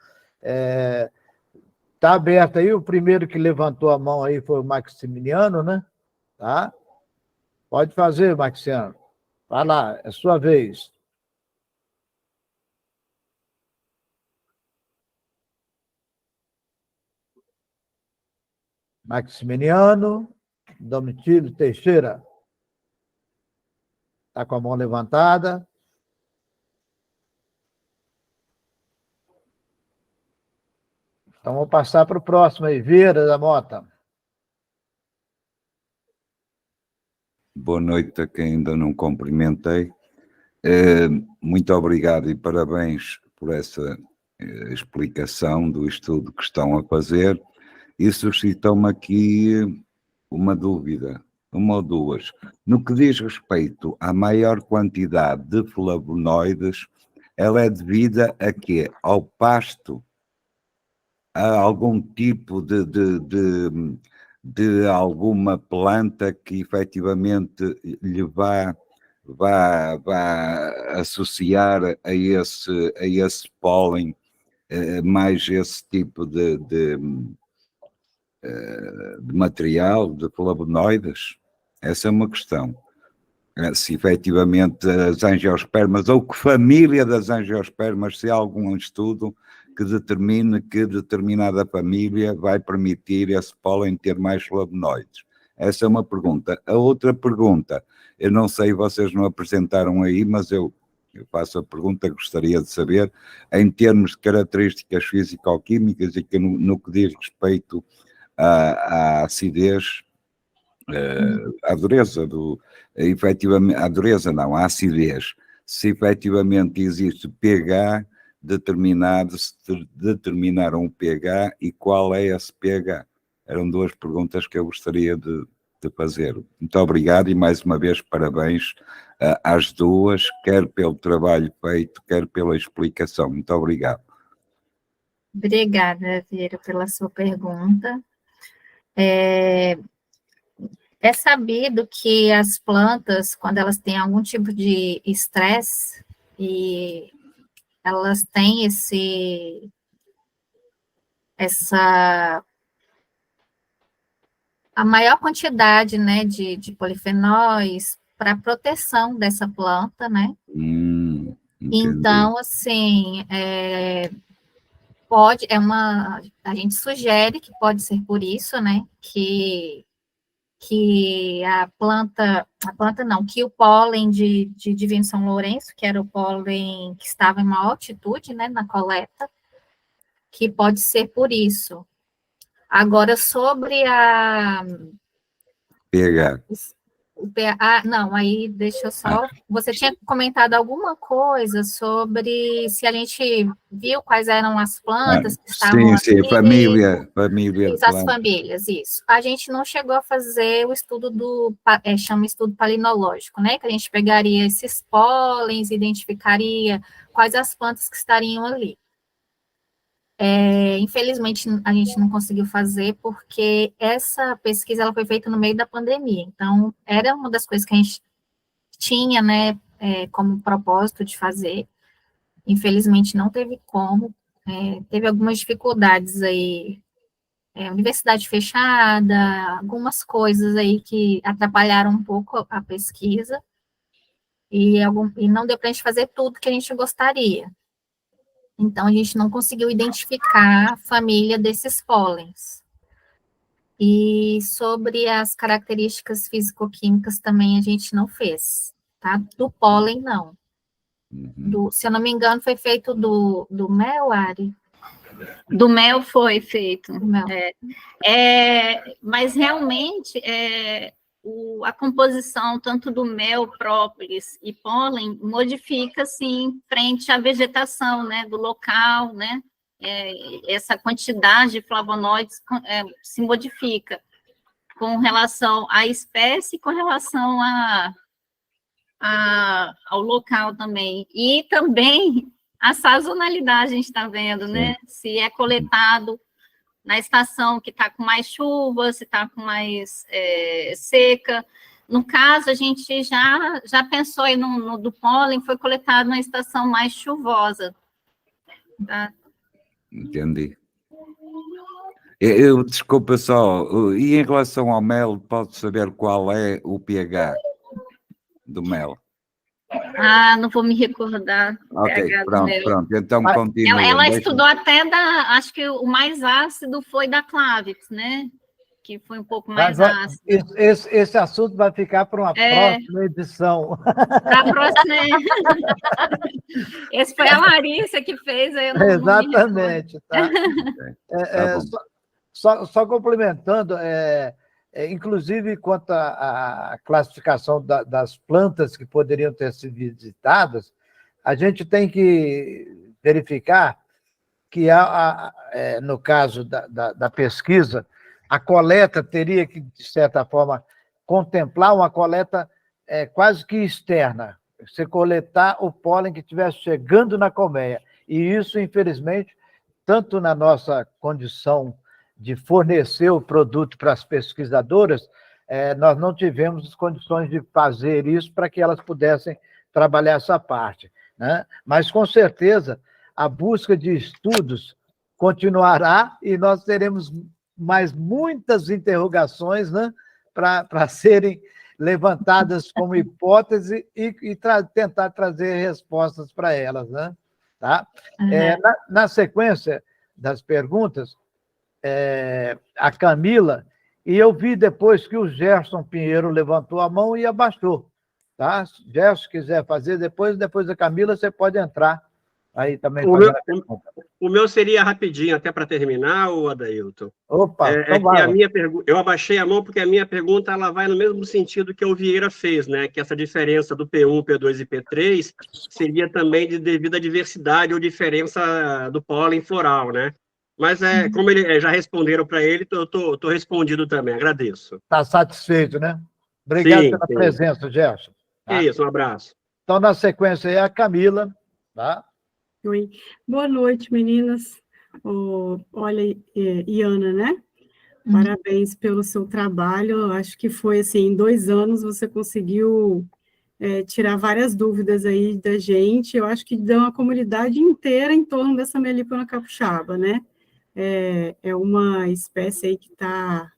Está aberto aí, o primeiro que levantou a mão aí foi o Maximiliano, né? Tá? Pode fazer, Maxiano. Vai lá, é sua vez. Maximiliano Domitilo Teixeira. Está com a mão levantada. Então, vou passar para o próximo aí, Vieira da Mota. Boa noite a quem ainda não cumprimentei. Muito obrigado e parabéns por essa explicação do estudo que estão a fazer. E suscitou-me aqui uma dúvida, uma ou duas. No que diz respeito à maior quantidade de flavonoides, ela é devida a quê? Ao pasto? A algum tipo de alguma planta que efetivamente lhe vá associar a esse pólen mais esse tipo de material, de flavonoides? Essa é uma questão. Se efetivamente as angiospermas, ou que família das angiospermas, se há algum estudo que determine que determinada família vai permitir esse pólen ter mais flavonoides. Essa é uma pergunta. A outra pergunta, eu não sei, vocês não apresentaram aí, mas eu faço a pergunta, gostaria de saber, em termos de características físico-químicas e que no que diz respeito à acidez, à dureza efetivamente, à dureza não, à acidez, se efetivamente existe pH determinado, se determinaram o pH e qual é esse pH. Eram duas perguntas que eu gostaria de fazer. Muito obrigado e mais uma vez parabéns às duas, quer pelo trabalho feito, quer pela explicação. Muito obrigado. Obrigada, Vieira, pela sua pergunta. É sabido que as plantas, quando elas têm algum tipo de estresse, e elas têm a maior quantidade, né, de polifenóis para proteção dessa planta, né? Então, assim, Pode, a gente sugere que pode ser por isso, né, que que o pólen de Divino São Lourenço, que era o pólen que estava em maior altitude, né, na coleta, que pode ser por isso. Agora, sobre pH. o pH, não, aí deixa eu só... Você tinha comentado alguma coisa sobre se a gente viu quais eram as plantas que estavam Sim, aqui. família Isso, de as plantas. famílias, isso. A gente não chegou a fazer o estudo chama estudo palinológico, né? Que a gente pegaria esses pólens, identificaria quais as plantas que estariam ali. Infelizmente, a gente não conseguiu fazer, porque essa pesquisa ela foi feita no meio da pandemia. Então, era uma das coisas que a gente tinha, né, como propósito de fazer. Infelizmente, não teve como. Teve algumas dificuldades aí, universidade fechada, algumas coisas aí que atrapalharam um pouco a pesquisa, e não deu para a gente fazer tudo que a gente gostaria. Então, a gente não conseguiu identificar a família desses pólens. E sobre as características físico-químicas também a gente não fez, tá? Do pólen, não. Se eu não me engano, foi feito do mel, Ari? Do mel foi feito. Do mel. Mas realmente a composição tanto do mel, própolis e pólen modifica sim frente à vegetação, né, do local, né? Essa quantidade de flavonoides se modifica com relação à espécie, com relação ao local também. E também a sazonalidade, a gente está vendo, né? Se é coletado na estação que está com mais chuva, se está com mais seca. No caso, a gente já pensou aí no do pólen, foi coletado na estação mais chuvosa. Tá? Entendi. Desculpa só, e em relação ao mel, pode saber qual é o pH do mel? Não vou me recordar. Ok, pronto, então continua. continua. Ela estudou até acho que o mais ácido foi da Clavix, né? Que foi um pouco mais ácido. Esse assunto vai ficar para uma próxima edição. Para a próxima. Esse foi a Larissa que fez. Exatamente. Tá? Só complementando, inclusive quanto à classificação das plantas que poderiam ter sido visitadas, a gente tem que verificar que, no caso da pesquisa, a coleta teria que, de certa forma, contemplar uma coleta quase que externa, você coletar o pólen que estivesse chegando na colmeia. E isso, infelizmente, tanto na nossa condição de fornecer o produto para as pesquisadoras, nós não tivemos as condições de fazer isso para que elas pudessem trabalhar essa parte, né? Mas, com certeza, a busca de estudos continuará e nós teremos mais muitas interrogações, né, para serem levantadas como hipótese e tentar trazer respostas para elas, né? Tá? Na sequência das perguntas, a Camila, e eu vi depois que o Gerson Pinheiro levantou a mão e abaixou. Tá? Gerson, se quiser fazer, depois da Camila, você pode entrar aí também. O meu seria rapidinho, até para terminar, o Adailton. Opa, então vai. Eu abaixei a mão porque a minha pergunta ela vai no mesmo sentido que o Vieira fez, né? Que essa diferença do P1, P2 e P3 seria também devido à diversidade ou diferença do pólen floral, né? Mas, como já responderam para ele, eu estou respondido também, agradeço. Está satisfeito, né? Obrigado pela presença, Gerson. Tá? É isso, um abraço. Então, na sequência, é a Camila. Tá? Oi. Boa noite, meninas. Olha, Iana, né? Parabéns pelo seu trabalho. Eu acho que foi, assim, em 2 anos você conseguiu tirar várias dúvidas aí da gente. Eu acho que deu uma comunidade inteira em torno dessa Melipona capixaba, né? É uma espécie aí que está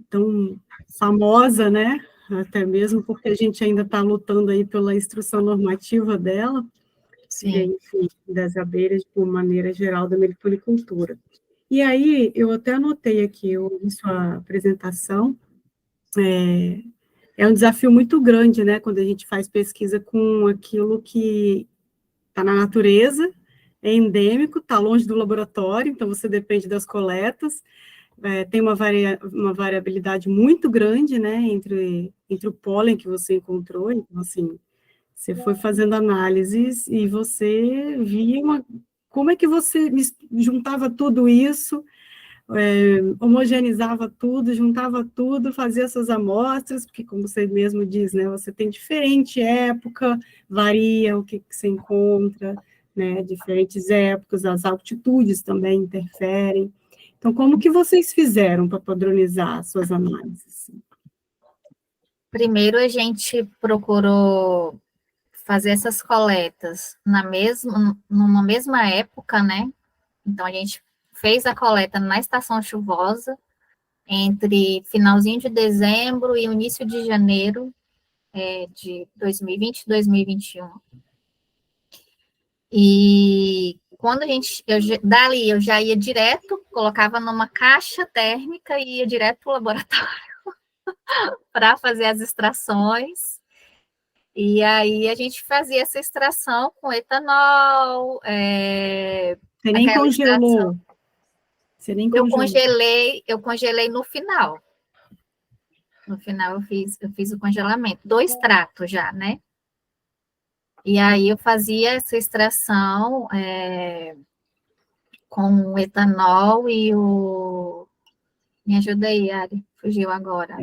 tão famosa, né? Até mesmo porque a gente ainda está lutando aí pela instrução normativa dela. Sim. enfim, das abelhas, de maneira geral, da meliponicultura. E aí, eu até anotei aqui, eu ouvi sua apresentação, é um desafio muito grande, né, quando a gente faz pesquisa com aquilo que está na natureza, é endêmico, está longe do laboratório, então você depende das coletas, tem uma variabilidade muito grande, né, entre o pólen que você encontrou, então, assim, você foi fazendo análises e você via como é que você juntava tudo isso, homogeneizava tudo, juntava tudo, fazia essas amostras, porque, como você mesmo diz, né, você tem diferente época, varia o que você encontra, né, diferentes épocas, as altitudes também interferem. Então, como que vocês fizeram para padronizar as suas análises? Primeiro, a gente procurou fazer essas coletas numa mesma época, né? Então, a gente fez a coleta na estação chuvosa, entre finalzinho de dezembro e início de janeiro de 2020 e 2021. E quando dali eu já ia direto, colocava numa caixa térmica e ia direto para o laboratório para fazer as extrações. E aí a gente fazia essa extração com etanol. Você nem congelou? Você nem congelou? Eu congelei no final. No final eu fiz o congelamento, 2 tratos já, né? E aí eu fazia essa extração com o etanol e o... Me ajuda aí, Ari, fugiu agora.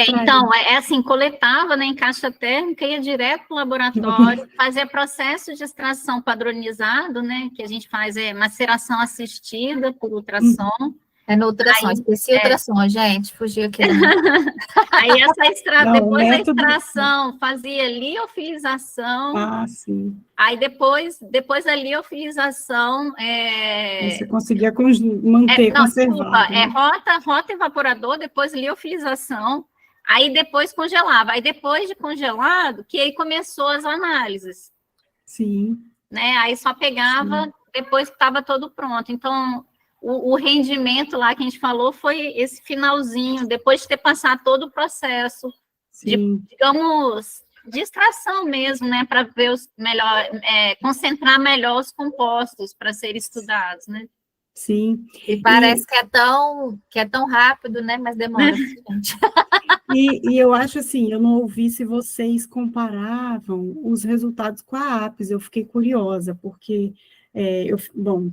Então, assim, coletava, né, em caixa térmica, ia direto para o laboratório, fazia processo de extração padronizado, né, que a gente faz maceração assistida por ultrassom. No ultrassom, esqueci ultrassom, gente, fugiu aqui. Aí depois da extração, fazia liofilização. Ah, sim. Aí depois da liofilização... Você conseguia manter, conservar. Rota evaporador, depois liofilização, aí depois congelava. Aí depois de congelado, que aí começou as análises. Sim. Né? Aí só pegava depois que estava todo pronto. Então... O rendimento lá que a gente falou foi esse finalzinho, depois de ter passado todo o processo de extração mesmo, né, para ver concentrar melhor os compostos para serem estudados, né? Sim. E parece que é tão rápido, né, mas demora bastante. E eu acho assim, eu não ouvi se vocês comparavam os resultados com a APES, eu fiquei curiosa, porque...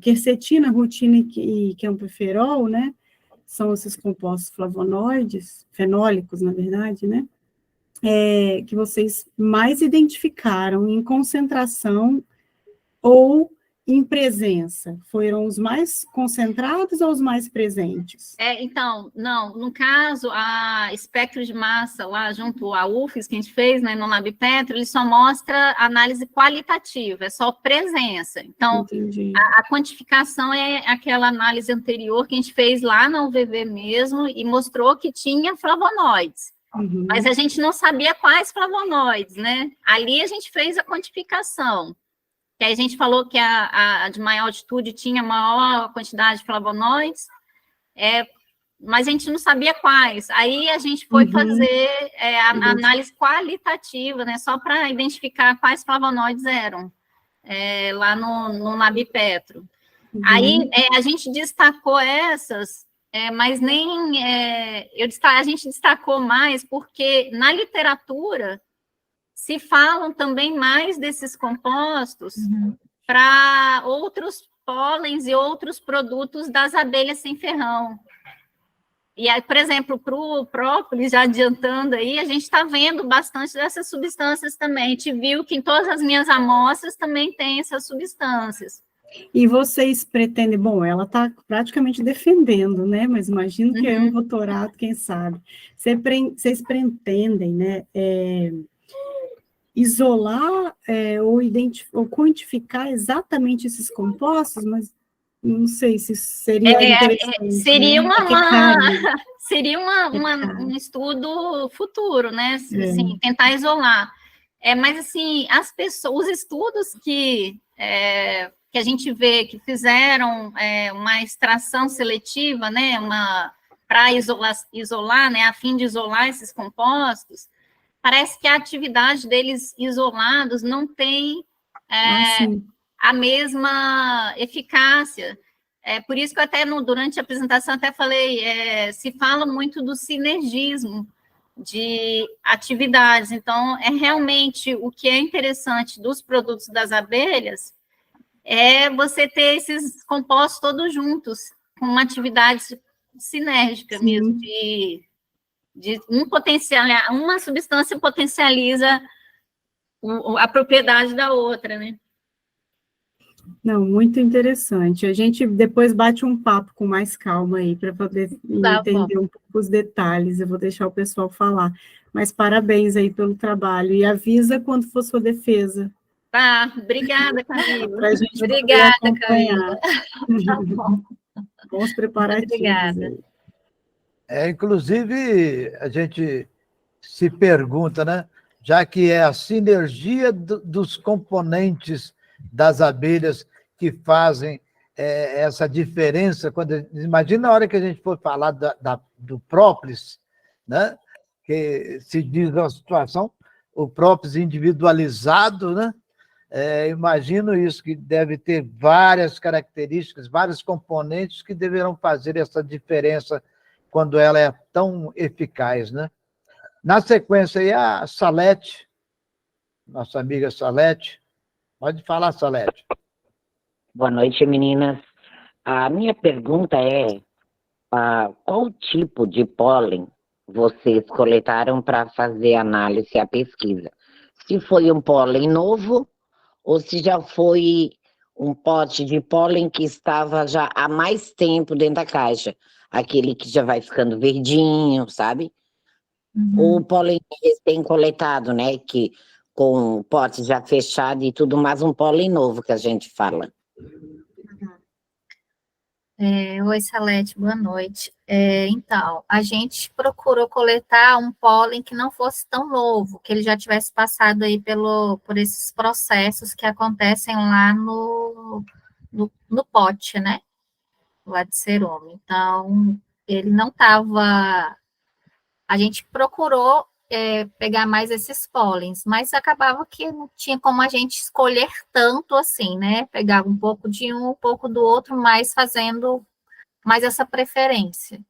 quercetina, rutina e camperferol, né, são esses compostos flavonoides, fenólicos, na verdade, né, que vocês mais identificaram em concentração ou em presença? Foram os mais concentrados ou os mais presentes? Então, não, no caso, a espectro de massa lá junto à UFES, que a gente fez, né, no LabPetro, ele só mostra análise qualitativa, é só presença. Então, a quantificação é aquela análise anterior que a gente fez lá na UVV mesmo e mostrou que tinha flavonoides. Uhum. Mas a gente não sabia quais flavonoides, né? Ali a gente fez a quantificação. Que aí a gente falou que a de maior altitude tinha maior quantidade de flavonoides, mas a gente não sabia quais. Aí a gente foi fazer a análise qualitativa, né, só para identificar quais flavonoides eram, lá no LabPetro. Aí a gente destacou essas, mas nem... a gente destacou mais porque na literatura... se falam também mais desses compostos para outros pólens e outros produtos das abelhas sem ferrão. E aí, por exemplo, para o própolis, já adiantando aí, a gente está vendo bastante dessas substâncias também. A gente viu que em todas as minhas amostras também tem essas substâncias. E vocês pretendem, ela está praticamente defendendo, né? Mas imagino que é um doutorado, quem sabe. Vocês pretendem, né? Isolar ou quantificar exatamente esses compostos, mas não sei se seria interessante. Seria, né? Seria um estudo futuro, né? Assim, tentar isolar. Mas, assim, as pessoas, os estudos que a gente vê que fizeram uma extração seletiva, né, para isolar, né, a fim de isolar esses compostos, parece que a atividade deles isolados não tem a mesma eficácia. Por isso que eu até, durante a apresentação, até falei, se fala muito do sinergismo de atividades. Então, realmente o que é interessante dos produtos das abelhas é você ter esses compostos todos juntos, com uma atividade sinérgica mesmo, de uma substância potencializa a propriedade da outra, né? Não, muito interessante. A gente depois bate um papo com mais calma aí, para poder entender um pouco os detalhes. Eu vou deixar o pessoal falar. Mas parabéns aí pelo trabalho. E avisa quando for sua defesa. Tá, obrigada, Camila. Para a gente obrigada, acompanhar. Camila. Bons preparativos. Obrigada. Inclusive, a gente se pergunta, né? Já que é a sinergia dos componentes das abelhas que fazem essa diferença. Imagina a hora que a gente for falar do própolis, né? Que se diz uma situação, o própolis individualizado, né? Imagino isso, que deve ter várias características, vários componentes que deverão fazer essa diferença quando ela é tão eficaz, né? Na sequência, aí, a Salete, nossa amiga Salete. Pode falar, Salete. Boa noite, meninas. A minha pergunta é, qual tipo de pólen vocês coletaram para fazer a análise e a pesquisa? Se foi um pólen novo ou se já foi um pote de pólen que estava já há mais tempo dentro da caixa, aquele que já vai ficando verdinho, sabe? Ou o pólen recém-coletado, né, que com o pote já fechado e tudo mais, um pólen novo que a gente fala. Oi, Salete, boa noite. Então, a gente procurou coletar um pólen que não fosse tão novo, que ele já tivesse passado aí por esses processos que acontecem lá no pote, né? Lá de cerume. Então, ele não estava... A gente procurou pegar mais esses pólens, mas acabava que não tinha como a gente escolher tanto assim, né? Pegava um pouco de um pouco do outro, mas fazendo mais essa preferência.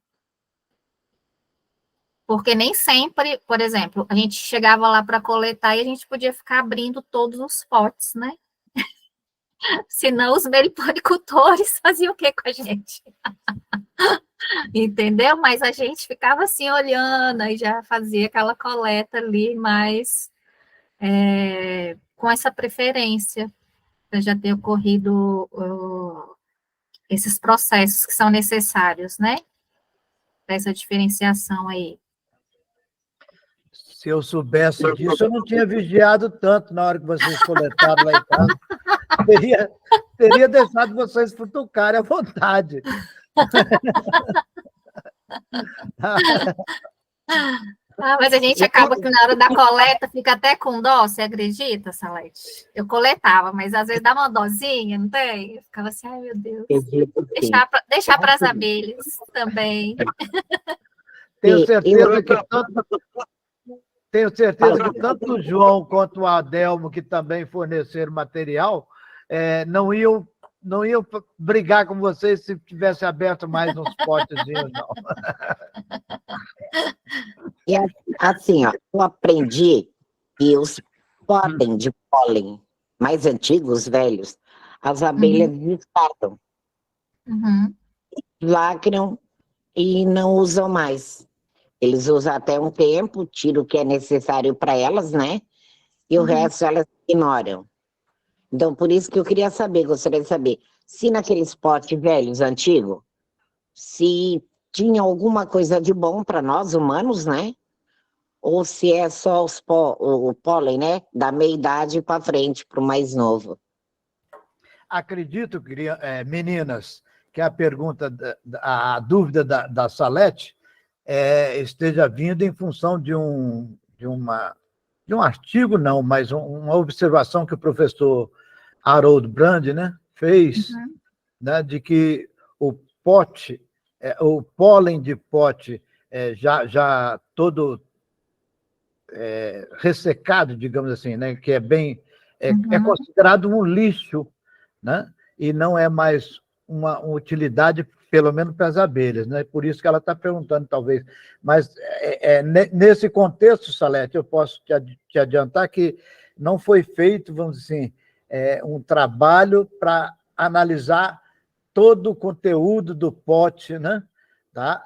Porque nem sempre, por exemplo, a gente chegava lá para coletar e a gente podia ficar abrindo todos os potes, né? Senão os meliponicultores faziam o que com a gente? Entendeu? Mas a gente ficava assim olhando e já fazia aquela coleta ali, mas com essa preferência para já ter ocorrido esses processos que são necessários, né? Essa diferenciação aí. Se eu soubesse disso, eu não tinha vigiado tanto na hora que vocês coletaram lá em casa. Teria deixado vocês futucarem à vontade. Mas a gente acaba que na hora da coleta fica até com dó, você acredita, Salete? Eu coletava, mas às vezes dá uma dosinha, não tem? Eu ficava assim, ai meu Deus. Deixar para as abelhas também. Tenho certeza que tanto o João quanto o Adelmo, que também forneceram material, não iam brigar com vocês se tivesse aberto mais uns potezinhos, não. E assim, ó, eu aprendi que os pólen de pólen mais antigos, velhos, as abelhas descartam, lacram e não usam mais. Eles usam até um tempo, tiram o que é necessário para elas, né? E o resto elas ignoram. Então, por isso que eu gostaria de saber, se naqueles potes velhos, antigos, se tinha alguma coisa de bom para nós, humanos, né? Ou se é só o pólen, né? Da meia-idade para frente, para o mais novo. Acredito, meninas, que a pergunta, a dúvida da Salete esteja vindo em função de uma de um artigo, não, mas uma observação que o professor Harold Brand, né, fez, né, de que o pólen de pote já todo ressecado, digamos assim, né, que é considerado um lixo, né, e não é mais uma utilidade, pelo menos para as abelhas, né? Por isso que ela está perguntando, talvez. Mas, nesse contexto, Salete, eu posso te adiantar que não foi feito, vamos dizer assim, um trabalho para analisar todo o conteúdo do pote, né? Tá?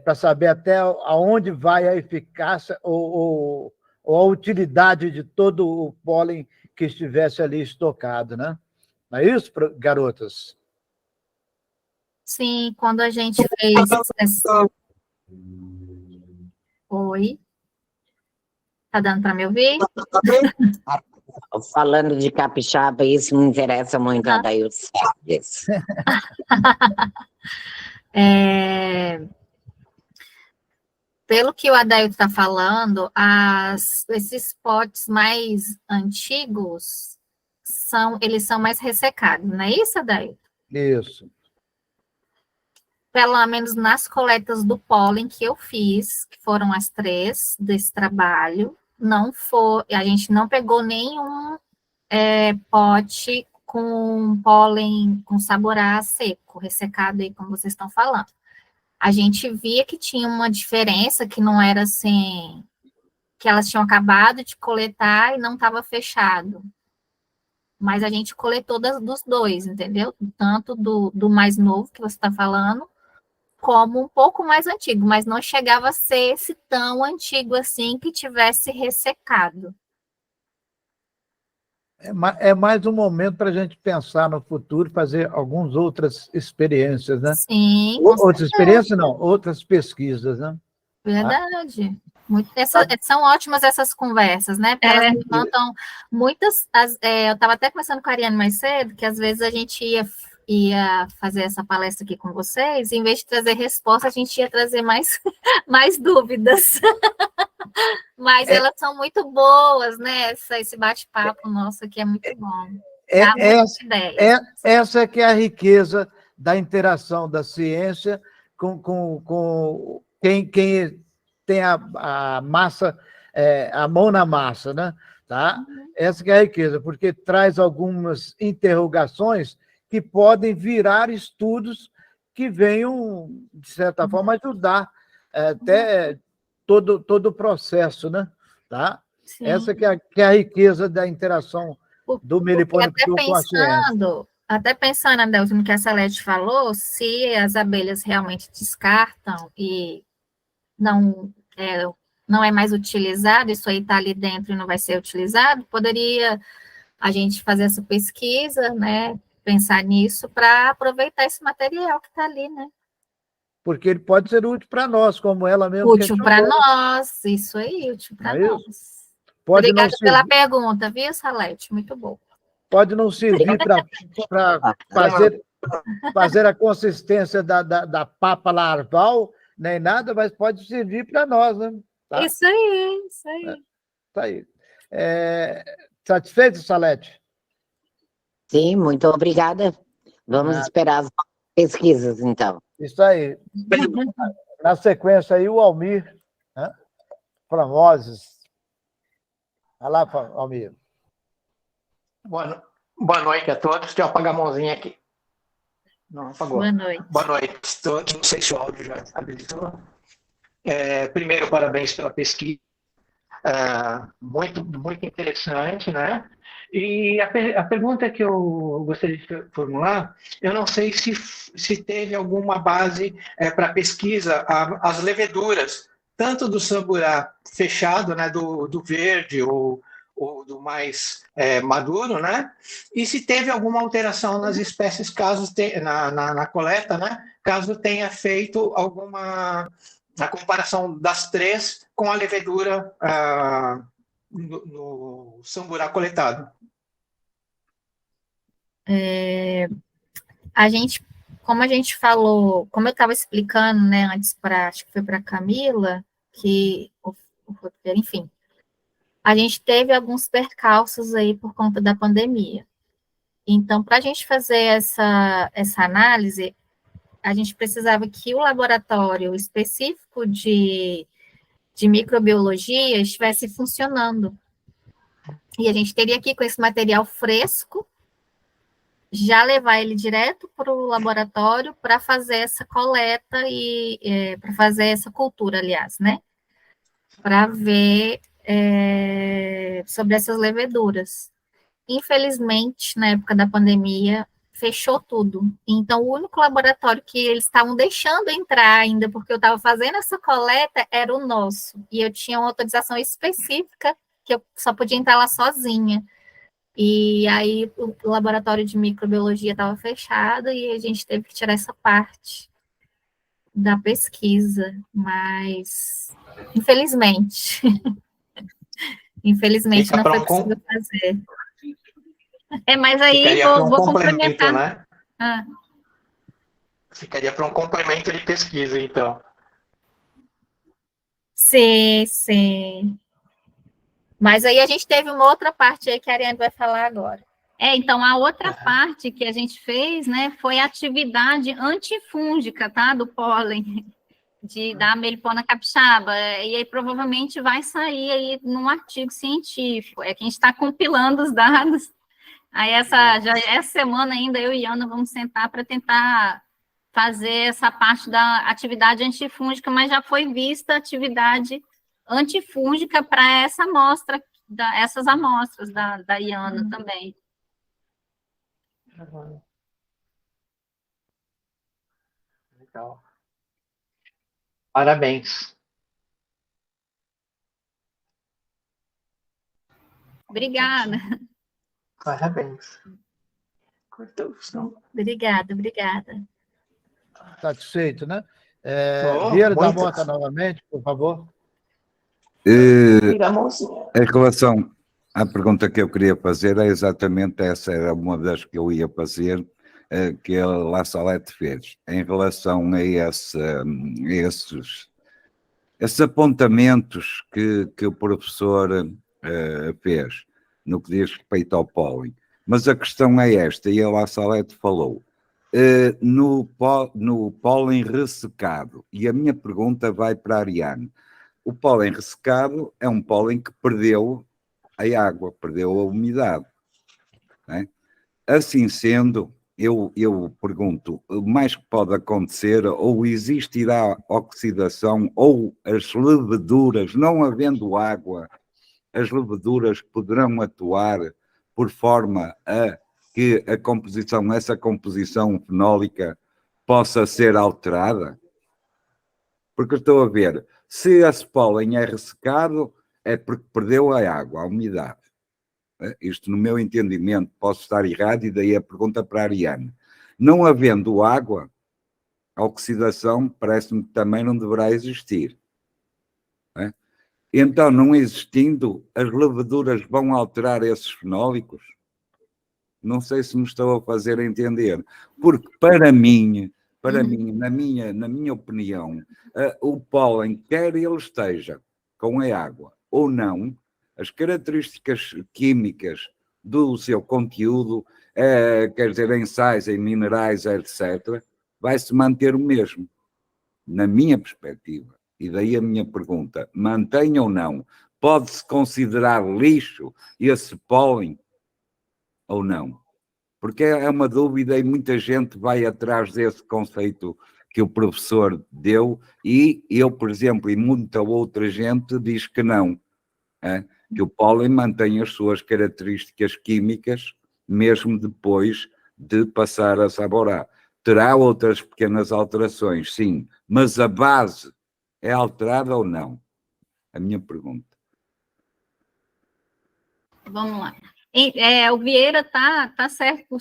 Para saber até aonde vai a eficácia ou a utilidade de todo o pólen que estivesse ali estocado, né? Não é isso, garotas? Sim, quando a gente fez... Oi? Tá dando para me ouvir? Falando de capixaba, isso me interessa muito, Adaildo Salles. Pelo que o Adaildo está falando, esses potes mais antigos, eles são mais ressecados, não é isso, Adaildo? Isso. Pelo menos nas coletas do pólen que eu fiz, que foram as 3 desse trabalho, a gente não pegou nenhum pote com pólen com sabor a seco, ressecado aí, como vocês estão falando. A gente via que tinha uma diferença, que não era assim, que elas tinham acabado de coletar e não estava fechado. Mas a gente coletou dos dois, entendeu? Tanto do mais novo, que você está falando, como um pouco mais antigo, mas não chegava a ser esse tão antigo assim que tivesse ressecado. É mais um momento para a gente pensar no futuro, fazer algumas outras experiências, né? Sim, outras experiências, não, outras pesquisas, né? Verdade. São ótimas essas conversas, né? Porque elas levantam muitas... eu estava até conversando com a Ariane mais cedo, que às vezes a gente ia fazer essa palestra aqui com vocês, e em vez de trazer resposta, a gente ia trazer mais mais Mas elas são muito boas, né? Esse bate-papo nosso aqui é muito bom. Essa que é a riqueza da interação da ciência com quem tem a massa, a mão na massa, né? Tá? Essa que é a riqueza, porque traz algumas interrogações que podem virar estudos que venham, de certa forma, ajudar até todo o processo, né? Tá? Sim. Essa que é a riqueza da interação do meliponicultor com a ciência. Até pensando, Adelson, no que a Salete falou, se as abelhas realmente descartam e não é mais utilizado, isso aí está ali dentro e não vai ser utilizado, poderia a gente fazer essa pesquisa, né? Pensar nisso para aproveitar esse material que está ali, né? Porque ele pode ser útil para nós, como ela mesmo útil para nós, isso aí, útil para nós. Obrigada pela pergunta, viu, Salete? Muito bom. Pode não servir para fazer a consistência da papa larval, nem nada, mas pode servir para nós, né? Tá? Isso aí, isso aí. Tá aí. Satisfeito, Salete? Sim, muito obrigada. Vamos esperar as pesquisas, então. Isso aí. Na sequência aí, o Almir, né? Framozes. Vai lá, Almir. Boa noite a todos. Deixa eu apagar a mãozinha aqui. Não apagou. Boa noite. Boa noite a todos. Não sei se o áudio já habilitou. Primeiro, parabéns pela pesquisa. Muito, muito interessante, né? E a pergunta que eu gostaria de formular, eu não sei se teve alguma base para pesquisa as leveduras, tanto do samburá fechado, né, do verde ou do mais maduro, né? E se teve alguma alteração nas espécies, caso na coleta, né? Caso tenha feito a comparação das 3 com a levedura no samburá coletado. Como a gente falou, como eu estava explicando, né, antes acho que foi para a Camila, que enfim, a gente teve alguns percalços aí por conta da pandemia. Então, para a gente fazer essa análise, a gente precisava que o laboratório específico de microbiologia estivesse funcionando. E a gente teria que, com esse material fresco, já levar ele direto para o laboratório para fazer essa coleta e para fazer essa cultura, aliás, né? Para ver sobre essas leveduras. Infelizmente, na época da pandemia, fechou tudo. Então, o único laboratório que eles estavam deixando entrar ainda, porque eu estava fazendo essa coleta, era o nosso. E eu tinha uma autorização específica que eu só podia entrar lá sozinha. E aí o laboratório de microbiologia estava fechado e a gente teve que tirar essa parte da pesquisa, mas infelizmente Fica não para foi um possível fazer. Mas aí Ficaria para um vou complemento, complementar. né? Ah, Ficaria para um complemento de pesquisa, então. Sim, sim. Mas aí a gente teve uma outra parte aí que a Ariane vai falar agora. então, a outra parte que a gente fez, né, foi a atividade antifúngica, tá, do pólen, da Melipona capixaba, e aí provavelmente vai sair aí num artigo científico, que a gente está compilando os dados, aí essa semana ainda eu e Ana vamos sentar para tentar fazer essa parte da atividade antifúngica, mas já foi vista a atividade antifúngica para essa amostra, essas amostras da Iana também. Legal. Parabéns. Obrigada. Parabéns. Obrigada. Satisfeito, né? Vieira da Mota, novamente, por favor. Em relação à pergunta que eu queria fazer, é exatamente essa, era uma das que eu ia fazer, que a La Salette fez, em relação a esses apontamentos que o professor fez, no que diz respeito ao pólen. Mas a questão é esta, e a La Salette falou, no pólen ressecado, e a minha pergunta vai para a Ariane. O pólen ressecado é um pólen que perdeu a água, perdeu a umidade. Né? Assim sendo, eu pergunto, mais que pode acontecer, ou existirá oxidação, ou as leveduras, não havendo água, as leveduras poderão atuar por forma a que essa composição fenólica possa ser alterada? Porque estou a ver, se esse pólen é ressecado, é porque perdeu a água, a umidade. Isto no meu entendimento, posso estar errado, e daí a pergunta para a Ariane. Não havendo água, a oxidação parece-me que também não deverá existir. Então, não existindo, as leveduras vão alterar esses fenólicos? Não sei se me estou a fazer entender. Porque para mim, na minha opinião, o pólen, quer ele esteja com a água ou não, as características químicas do seu conteúdo, quer dizer, em sais, em minerais, etc., vai se manter o mesmo, na minha perspectiva. E daí a minha pergunta, mantém ou não? Pode-se considerar lixo esse pólen ou não? Porque é uma dúvida e muita gente vai atrás desse conceito que o professor deu, e eu, por exemplo, e muita outra gente diz que não, que o pólen mantém as suas características químicas mesmo depois de passar a saborar. Terá outras pequenas alterações, sim, mas a base é alterada ou não? A minha pergunta. Vamos lá. O Vieira tá certo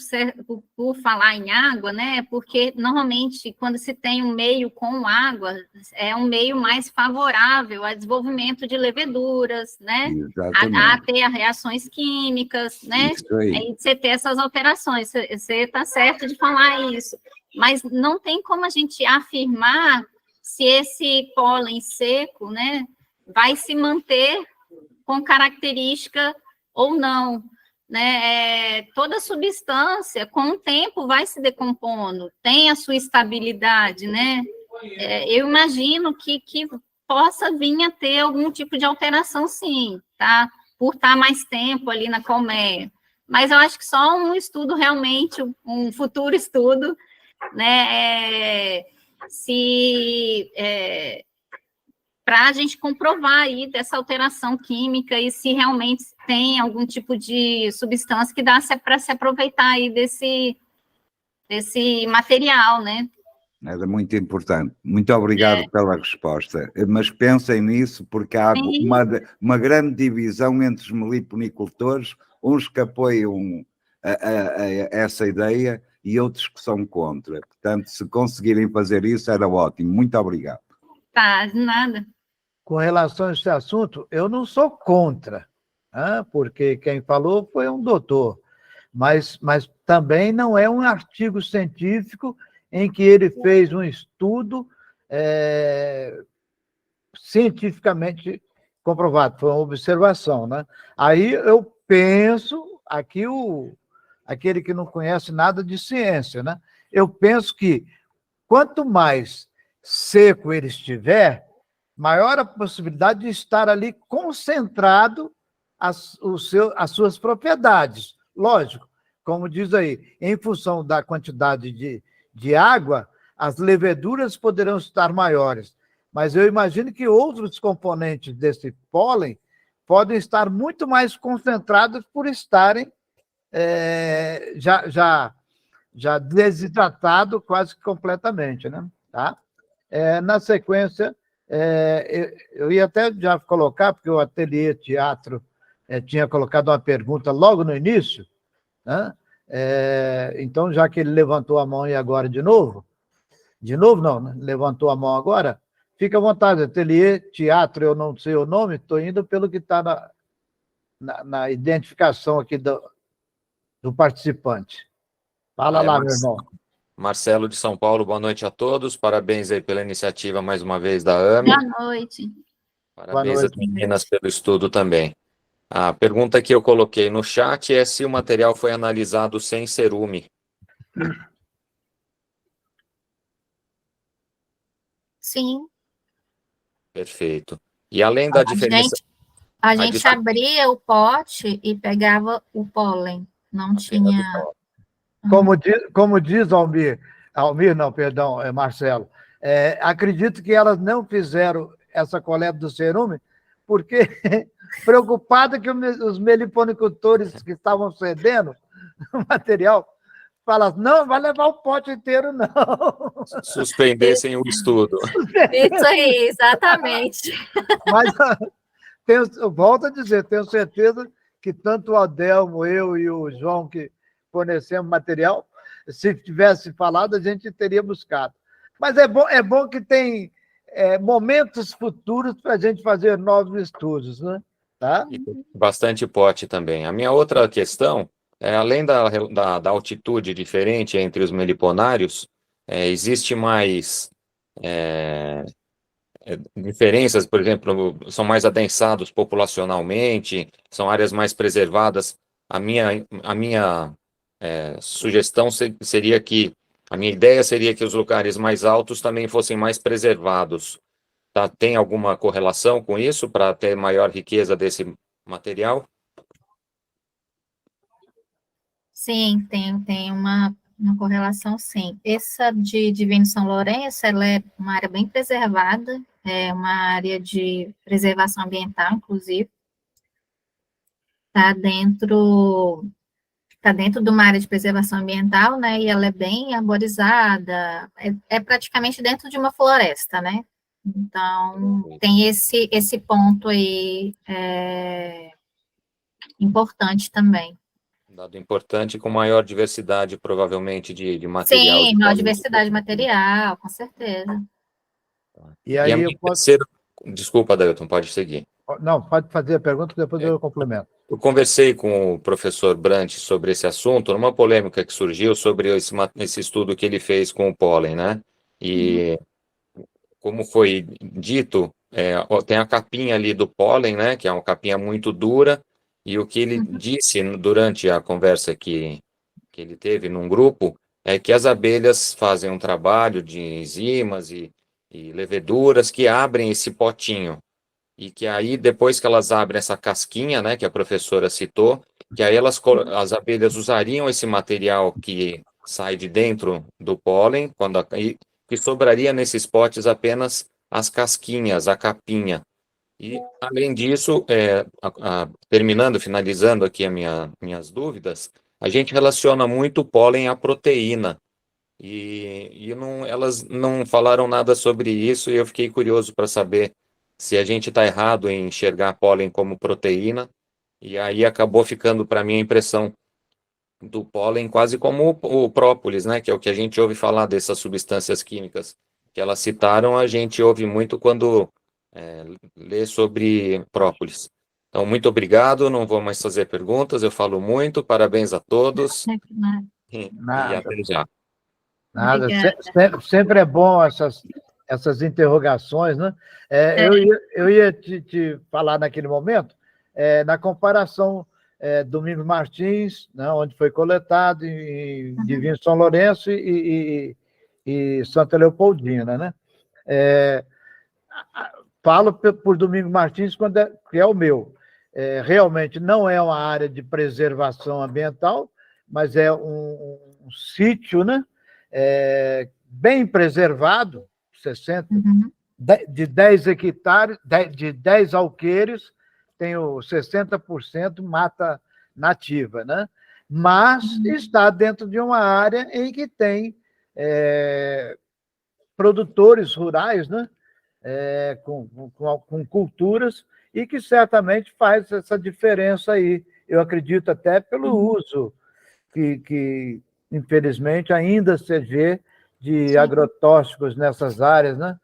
por falar em água, né? Porque normalmente quando se tem um meio com água, é um meio mais favorável ao desenvolvimento de leveduras, né? A ter reações químicas, né? Isso aí. Você ter essas alterações. Você está certo de falar isso. Mas não tem como a gente afirmar se esse pólen seco, né, vai se manter com característica ou não, né? Toda substância, com o tempo, vai se decompondo, tem a sua estabilidade, né? Eu imagino que possa vir a ter algum tipo de alteração, sim, tá? Por estar mais tempo ali na colmeia. Mas eu acho que só um estudo realmente, um futuro estudo, né? Para a gente comprovar aí dessa alteração química e se realmente tem algum tipo de substância que dá para se aproveitar aí desse material, né? Era muito importante. Muito obrigado pela resposta. Mas pensem nisso, porque há uma grande divisão entre os meliponicultores, uns que apoiam essa ideia e outros que são contra. Portanto, se conseguirem fazer isso, era ótimo. Muito obrigado. Tá, de nada. Com relação a esse assunto, eu não sou contra, porque quem falou foi um doutor, mas também não é um artigo científico em que ele fez um estudo cientificamente comprovado, foi uma observação, né? Aí eu penso, aqui aquele que não conhece nada de ciência, né? Eu penso que quanto mais seco ele estiver, maior a possibilidade de estar ali concentrado as suas propriedades. Lógico, como diz aí, em função da quantidade de água, as leveduras poderão estar maiores. Mas eu imagino que outros componentes desse pólen podem estar muito mais concentrados por estarem já desidratado quase que completamente, né? Tá? Na sequência, eu ia até já colocar, porque o Ateliê Teatro tinha colocado uma pergunta logo no início, né? Então, já que ele levantou a mão e agora de novo não, né? Levantou a mão agora, fica à vontade, Ateliê Teatro, eu não sei o nome, estou indo pelo que está na identificação aqui do participante. Fala lá, meu irmão. Marcelo de São Paulo, boa noite a todos, parabéns aí pela iniciativa mais uma vez da AME. Boa noite. Parabéns às meninas pelo estudo também. A pergunta que eu coloquei no chat é se o material foi analisado sem cerume. Sim. Perfeito. E além da diferença... A gente abria o pote e pegava o pólen, não tinha... Como diz Almir não, perdão, Marcelo, acredito que elas não fizeram essa coleta do cerume porque preocupada que os meliponicultores que estavam cedendo o material falam, não, vai levar o pote inteiro, não. Suspendessem o estudo. Isso aí, exatamente. Mas, volto a dizer, tenho certeza que tanto o Adelmo, eu e o João, que fornecemos material, se tivesse falado, a gente teria buscado. Mas é bom que tem momentos futuros para a gente fazer novos estudos, né? Tá? E bastante pote também. A minha outra questão é, além da altitude diferente entre os meliponários, existe mais diferenças, por exemplo, são mais adensados populacionalmente, são áreas mais preservadas. A minha sugestão seria que, a minha ideia seria que os lugares mais altos também fossem mais preservados. Tá? Tem alguma correlação com isso para ter maior riqueza desse material? Sim, tem uma correlação, sim. Essa de Divino São Lourenço, ela é uma área bem preservada, é uma área de preservação ambiental, inclusive. Está dentro de uma área de preservação ambiental, né, e ela é bem arborizada, é praticamente dentro de uma floresta, né, então tem esse ponto aí importante também. Dado importante, com maior diversidade, provavelmente, de material. Sim, maior diversidade de material, com certeza. E aí Desculpa, Dailton, pode seguir. Não, pode fazer a pergunta, que depois eu complemento. Eu conversei com o professor Brant sobre esse assunto, numa polêmica que surgiu sobre esse estudo que ele fez com o pólen, né? E, como foi dito, tem a capinha ali do pólen, né, que é uma capinha muito dura, e o que ele disse durante a conversa que ele teve num grupo é que as abelhas fazem um trabalho de enzimas e leveduras que abrem esse potinho, e que aí, depois que elas abrem essa casquinha, né, que a professora citou, que aí as abelhas usariam esse material que sai de dentro do pólen, que sobraria nesses potes apenas as casquinhas, a capinha. E, além disso, finalizando aqui minhas dúvidas, a gente relaciona muito o pólen à proteína, e elas não falaram nada sobre isso, e eu fiquei curioso para saber se a gente está errado em enxergar pólen como proteína, e aí acabou ficando para mim a impressão do pólen quase como o própolis, né, que é o que a gente ouve falar dessas substâncias químicas que elas citaram, a gente ouve muito quando lê sobre própolis. Então, muito obrigado, não vou mais fazer perguntas, eu falo muito, parabéns a todos, e Nada, até já. nada. Obrigada. Sempre é bom essas interrogações, né? Eu ia te falar naquele momento, na comparação Domingos Martins, né, onde foi coletado, em Divino São Lourenço e Santa Leopoldina, né? Falo por Domingos Martins, que é o meu. Realmente não é uma área de preservação ambiental, mas é um sítio, né? Bem preservado, 60, de 10 hectares, de 10 alqueires, tem o 60% mata nativa, né? Mas está dentro de uma área em que tem produtores rurais, né? Com culturas, e que certamente faz essa diferença aí. Eu acredito até pelo uso que infelizmente, ainda se vê de agrotóxicos nessas áreas, né?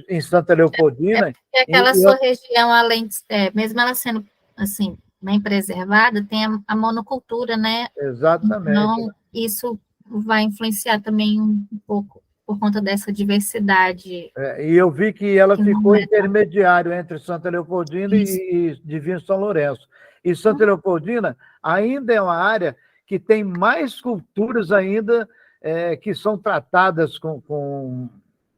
Em Santa Leopoldina. Aquela sua região, além mesmo ela sendo assim, bem preservada, tem a monocultura, né? Exatamente. Então, isso vai influenciar também um pouco por conta dessa diversidade. E eu vi que ela ficou intermediário entre Santa Leopoldina e Divino São Lourenço. E Santa Leopoldina ainda é uma área que tem mais culturas ainda que são tratadas com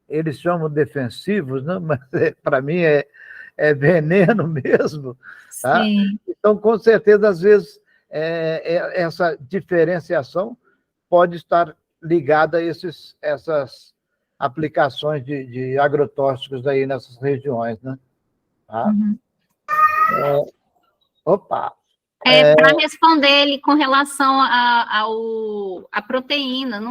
eles chamam defensivos, né? Mas para mim é veneno mesmo. Tá? Então, com certeza, às vezes, essa diferenciação pode estar ligada a essas aplicações de agrotóxicos aí nessas regiões, né? Tá? Opa! Para responder ele com relação à proteína,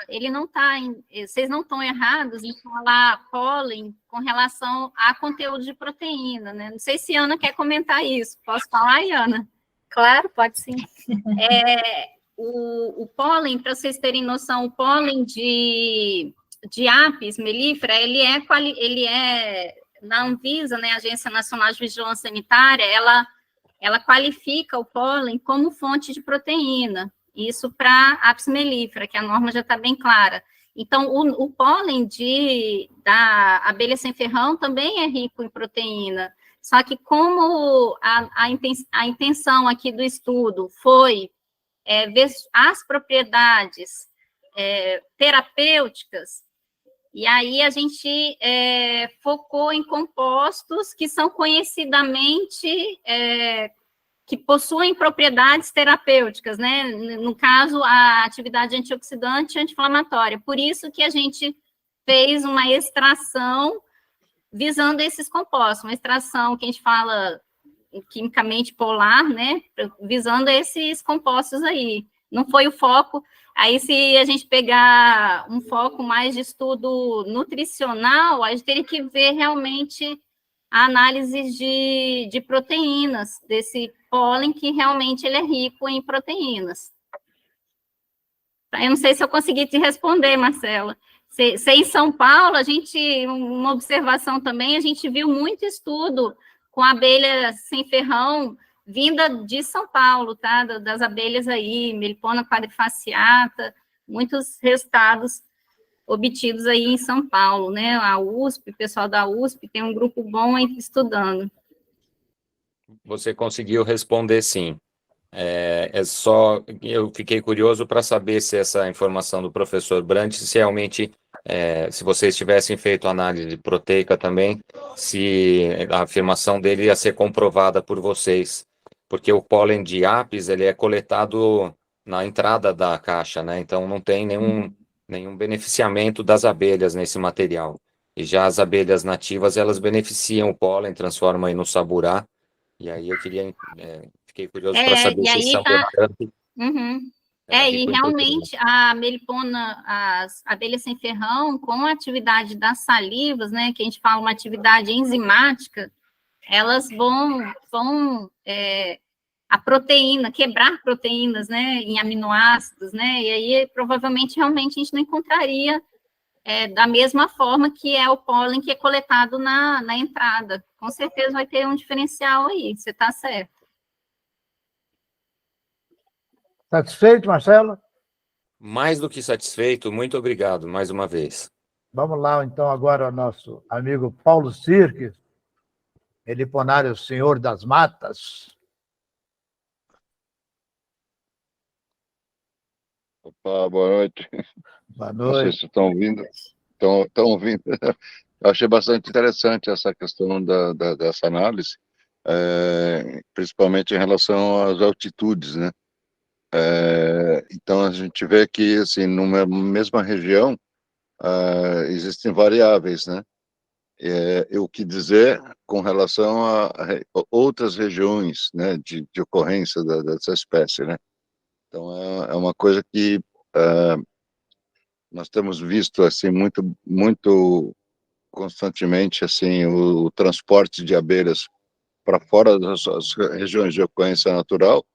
ele não está, vocês não estão errados em falar pólen com relação a conteúdo de proteína, né? Não sei se a Ana quer comentar isso. Posso falar, Ana? Claro, pode sim. O pólen, para vocês terem noção, o pólen de Apis mellifera, ele é na Anvisa, né, Agência Nacional de Vigilância Sanitária, ela qualifica o pólen como fonte de proteína, isso para Apis mellifera, que a norma já está bem clara. Então, o pólen da abelha sem ferrão também é rico em proteína, só que como a intenção aqui do estudo foi ver as propriedades terapêuticas, e aí a gente focou em compostos que são conhecidamente que possuem propriedades terapêuticas, né? No caso, a atividade antioxidante e anti-inflamatória. Por isso que a gente fez uma extração visando esses compostos, uma extração que a gente fala quimicamente polar, né? Visando esses compostos aí. Não foi o foco. Aí, se a gente pegar um foco mais de estudo nutricional, a gente teria que ver realmente a análise de proteínas, desse pólen, que realmente ele é rico em proteínas. Eu não sei se eu consegui te responder, Marcela. Em São Paulo, uma observação também, a gente viu muito estudo com abelha sem ferrão, vinda de São Paulo, tá? Das abelhas aí, Melipona quadrifaciata, muitos resultados obtidos aí em São Paulo, né? A USP, o pessoal da USP tem um grupo bom aí estudando. Você conseguiu responder sim. Eu fiquei curioso para saber se essa informação do professor Brandt, se realmente, se vocês tivessem feito análise proteica também, se a afirmação dele ia ser comprovada por vocês, porque o pólen de apis, ele é coletado na entrada da caixa, né? Então não tem nenhum beneficiamento das abelhas nesse material. E já as abelhas nativas, elas beneficiam o pólen, transformam aí no saburá, e aí eu fiquei curioso para saber E se aí São tá. Bernardo Uhum. era E rico em proteína. realmente a melipona, as abelhas sem ferrão, com a atividade das salivas, né, que a gente fala uma atividade enzimática, elas vão a proteína, quebrar proteínas, né, em aminoácidos, né, e aí provavelmente realmente a gente não encontraria da mesma forma que é o pólen que é coletado na entrada. Com certeza vai ter um diferencial aí, você está certo. Satisfeito, Marcelo? Mais do que satisfeito, muito obrigado mais uma vez. Vamos lá, então, agora ao nosso amigo Paulo Sirques, Meliponário Senhor das Matas. Opa, boa noite. Boa Não sei noite. se estão ouvindo. Estão ouvindo. Eu achei bastante interessante essa questão dessa análise, principalmente em relação às altitudes, né? Então, a gente vê que, assim, numa mesma região, existem variáveis, né? O que dizer com relação a outras regiões, né, de ocorrência dessa espécie, né? Então, é uma coisa que nós temos visto, assim, muito constantemente, assim, o transporte de abelhas para fora das regiões de ocorrência natural,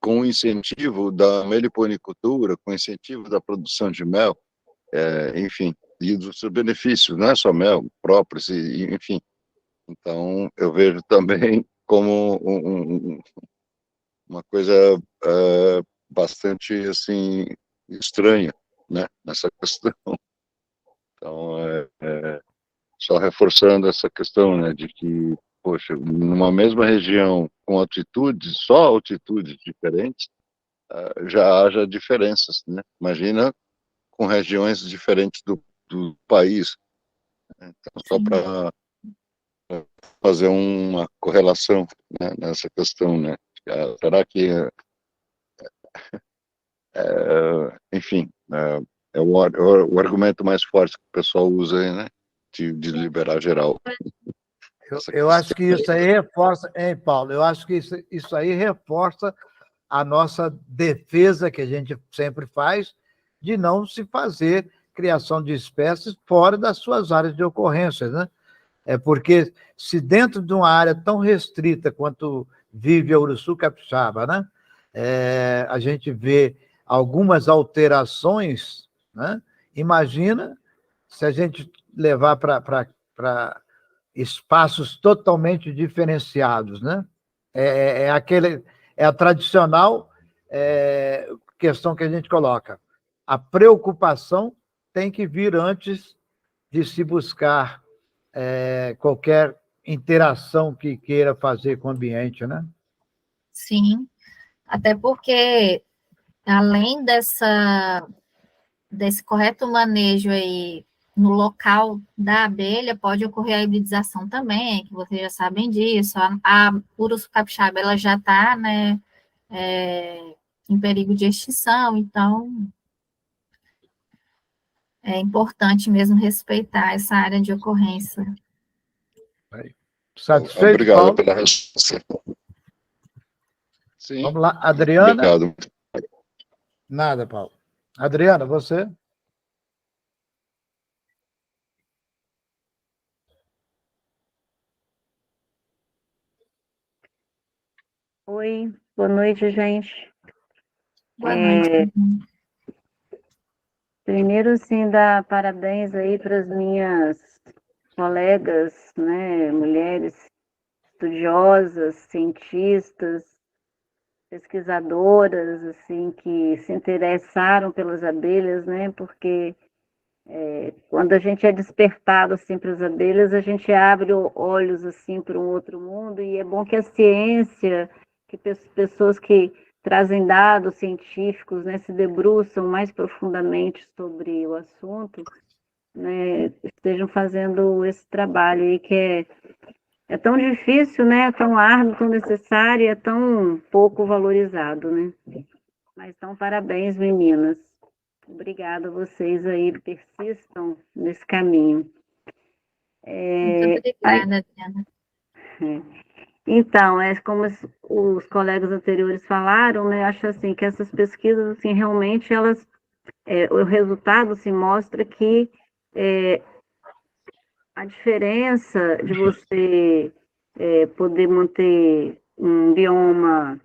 com o incentivo da meliponicultura, com o incentivo da produção de mel, enfim, e dos seus benefícios, não é só mel, próprios, enfim. Então, eu vejo também como uma coisa bastante, assim, estranha, né, nessa questão. Então, só reforçando essa questão, né, de que, poxa, numa mesma região com altitudes, só altitudes diferentes, já haja diferenças, né? Imagina com regiões diferentes do país. Então, só para fazer uma correlação, né, nessa questão, né? Será que, enfim, é o argumento mais forte que o pessoal usa aí, né? De liberar geral. Eu acho que isso aí reforça, hein, Paulo? Eu acho que isso aí reforça a nossa defesa, que a gente sempre faz, de não se fazer criação de espécies fora das suas áreas de ocorrência, né? Porque se dentro de uma área tão restrita quanto vive a Uruçu Capixaba, né? A gente vê algumas alterações, né? Imagina se a gente levar para espaços totalmente diferenciados, né? É a tradicional questão que a gente coloca. A preocupação tem que vir antes de se buscar qualquer interação que queira fazer com o ambiente, né? Sim, até porque, além desse correto manejo aí no local da abelha, pode ocorrer a hibridização também, que vocês já sabem disso. A Uruçu capixaba, ela já está, né, em perigo de extinção, então é importante mesmo respeitar essa área de ocorrência. Satisfeito, Obrigado Paulo? pela resposta. Sim. Vamos lá, Adriana? Obrigado. Nada, Paulo. Adriana, você? Oi, boa noite, gente. Boa noite. Primeiro, sim, dar parabéns aí para as minhas colegas, né, mulheres estudiosas, cientistas, pesquisadoras, assim, que se interessaram pelas abelhas, né? Porque quando a gente é despertado, assim, para as abelhas, a gente abre olhos, assim, para um outro mundo, e é bom que a ciência, que pessoas que trazem dados científicos, né, se debruçam mais profundamente sobre o assunto, né, estejam fazendo esse trabalho aí que é tão difícil, né, tão árduo, tão necessário e é tão pouco valorizado, né? Mas então, parabéns, meninas. Obrigada a vocês aí, persistam nesse caminho. Muito obrigada, Adriana. Então, como os colegas anteriores falaram, né, acho assim que essas pesquisas, assim, realmente elas, o resultado assim, mostra que a diferença de você poder manter um bioma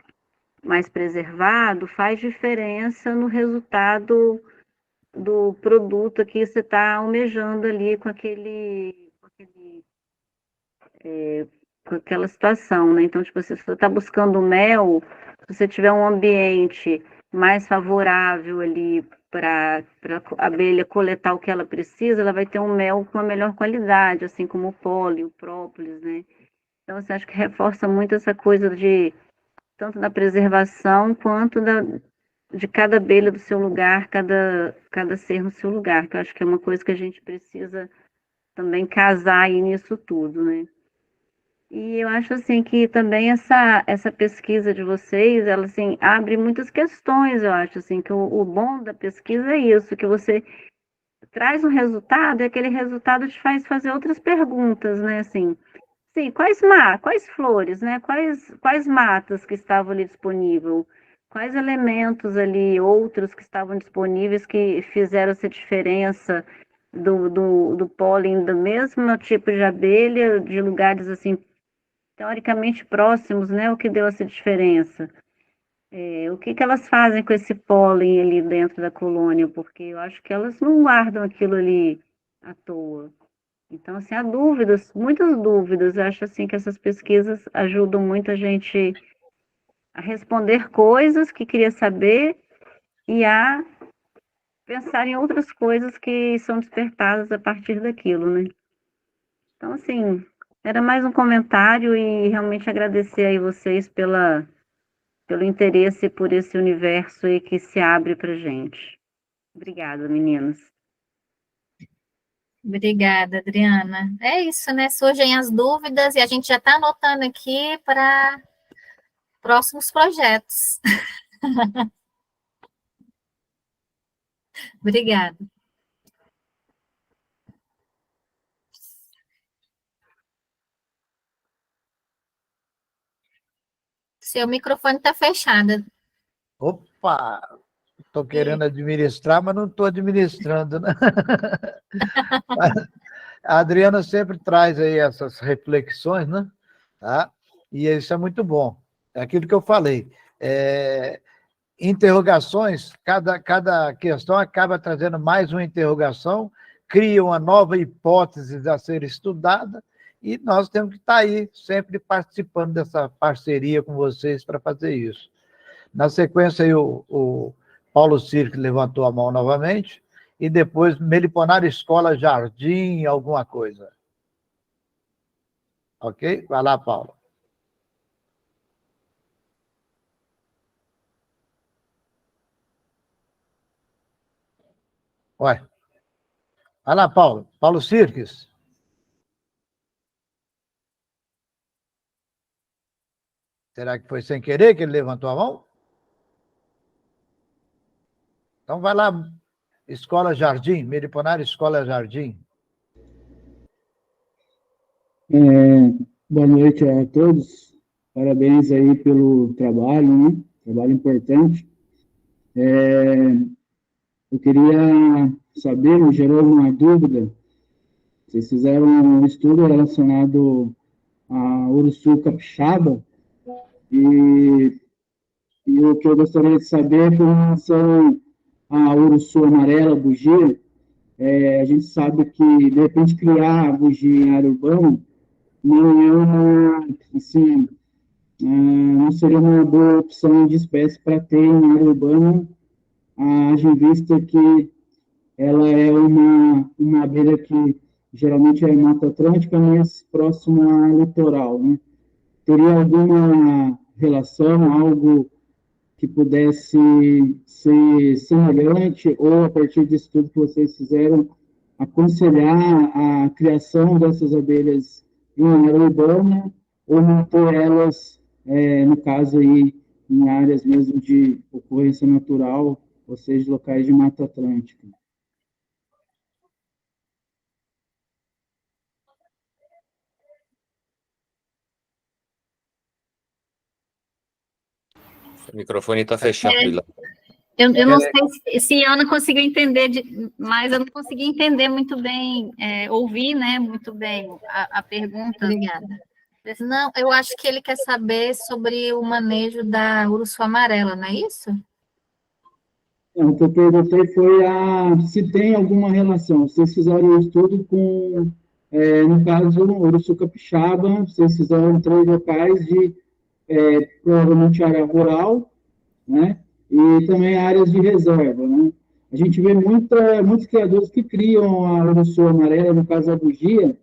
mais preservado faz diferença no resultado do produto que você está almejando ali com aquela situação, né? Então, tipo, se você está buscando mel, se você tiver um ambiente mais favorável ali para a abelha coletar o que ela precisa, ela vai ter um mel com uma melhor qualidade, assim como o pólen, o própolis, né? Então, você acha que reforça muito essa coisa tanto da preservação quanto de cada abelha do seu lugar, cada ser no seu lugar, que eu acho que é uma coisa que a gente precisa também casar aí nisso tudo, né? E eu acho assim que também essa pesquisa de vocês, ela assim abre muitas questões, eu acho assim que o bom da pesquisa é isso, que você traz um resultado e aquele resultado te faz fazer outras perguntas, né, assim. Sim, quais flores, né? Quais matas que estavam ali disponíveis? Quais elementos ali, outros que estavam disponíveis que fizeram essa diferença do pólen do mesmo tipo de abelha, de lugares assim, teoricamente próximos, né? O que deu essa diferença? O que elas fazem com esse pólen ali dentro da colônia? Porque eu acho que elas não guardam aquilo ali à toa. Então, assim, há dúvidas, muitas dúvidas. Eu acho, assim, que essas pesquisas ajudam muito a gente a responder coisas que queria saber e a pensar em outras coisas que são despertadas a partir daquilo, né? Então, assim, era mais um comentário e realmente agradecer aí vocês pelo interesse por esse universo aí que se abre pra gente. Obrigada, meninas. Obrigada, Adriana. É isso, né? Surgem as dúvidas e a gente já está anotando aqui para próximos projetos. Obrigada. Seu microfone está fechado. Opa! Estou querendo administrar, mas não estou administrando, né? A Adriana sempre traz aí essas reflexões, né? Tá? E isso é muito bom. É aquilo que eu falei. Interrogações, cada questão acaba trazendo mais uma interrogação, cria uma nova hipótese a ser estudada, e nós temos que estar aí, sempre participando dessa parceria com vocês para fazer isso. Na sequência, aí, o Paulo Cirque levantou a mão novamente, e depois Meliponar Escola Jardim, alguma coisa. Ok? Vai lá, Paulo. Vai lá, Paulo. Paulo Cirques. Será que foi sem querer que ele levantou a mão? Então vai lá, Escola Jardim, Meliponar Escola Jardim. Boa noite a todos. Parabéns aí pelo trabalho, né? Trabalho importante. Eu queria saber, me gerou uma dúvida. Vocês fizeram um estudo relacionado a uruçu capixaba e o que eu gostaria de saber com relação a uruçu amarela, bugia. A gente sabe que, de repente, criar a bugia em área urbana não é uma, assim, não seria uma boa opção de espécie para ter em área urbana, haja em vista que ela é uma abelha que geralmente é Mata Atlântica, mas próximo ao litoral, né? Teria alguma relação, algo que pudesse ser semelhante, ou a partir disso tudo que vocês fizeram, aconselhar a criação dessas abelhas em área urbana, ou manter elas, no caso aí, em áreas mesmo de ocorrência natural, ou seja, locais de Mata Atlântica? O microfone está fechado. Eu não sei se a Ana conseguiu entender, mas eu não consegui entender muito bem, ouvir, né, muito bem a pergunta. Obrigada. Não, eu acho que ele quer saber sobre o manejo da urso amarela, não é isso? O que eu perguntei foi se tem alguma relação. Vocês fizeram um estudo com, no caso, o urso capixaba, vocês fizeram 3 locais de, provavelmente, área rural, né? E também áreas de reserva, né? A gente vê muitos criadores que criam a urso amarela, no caso a bugia,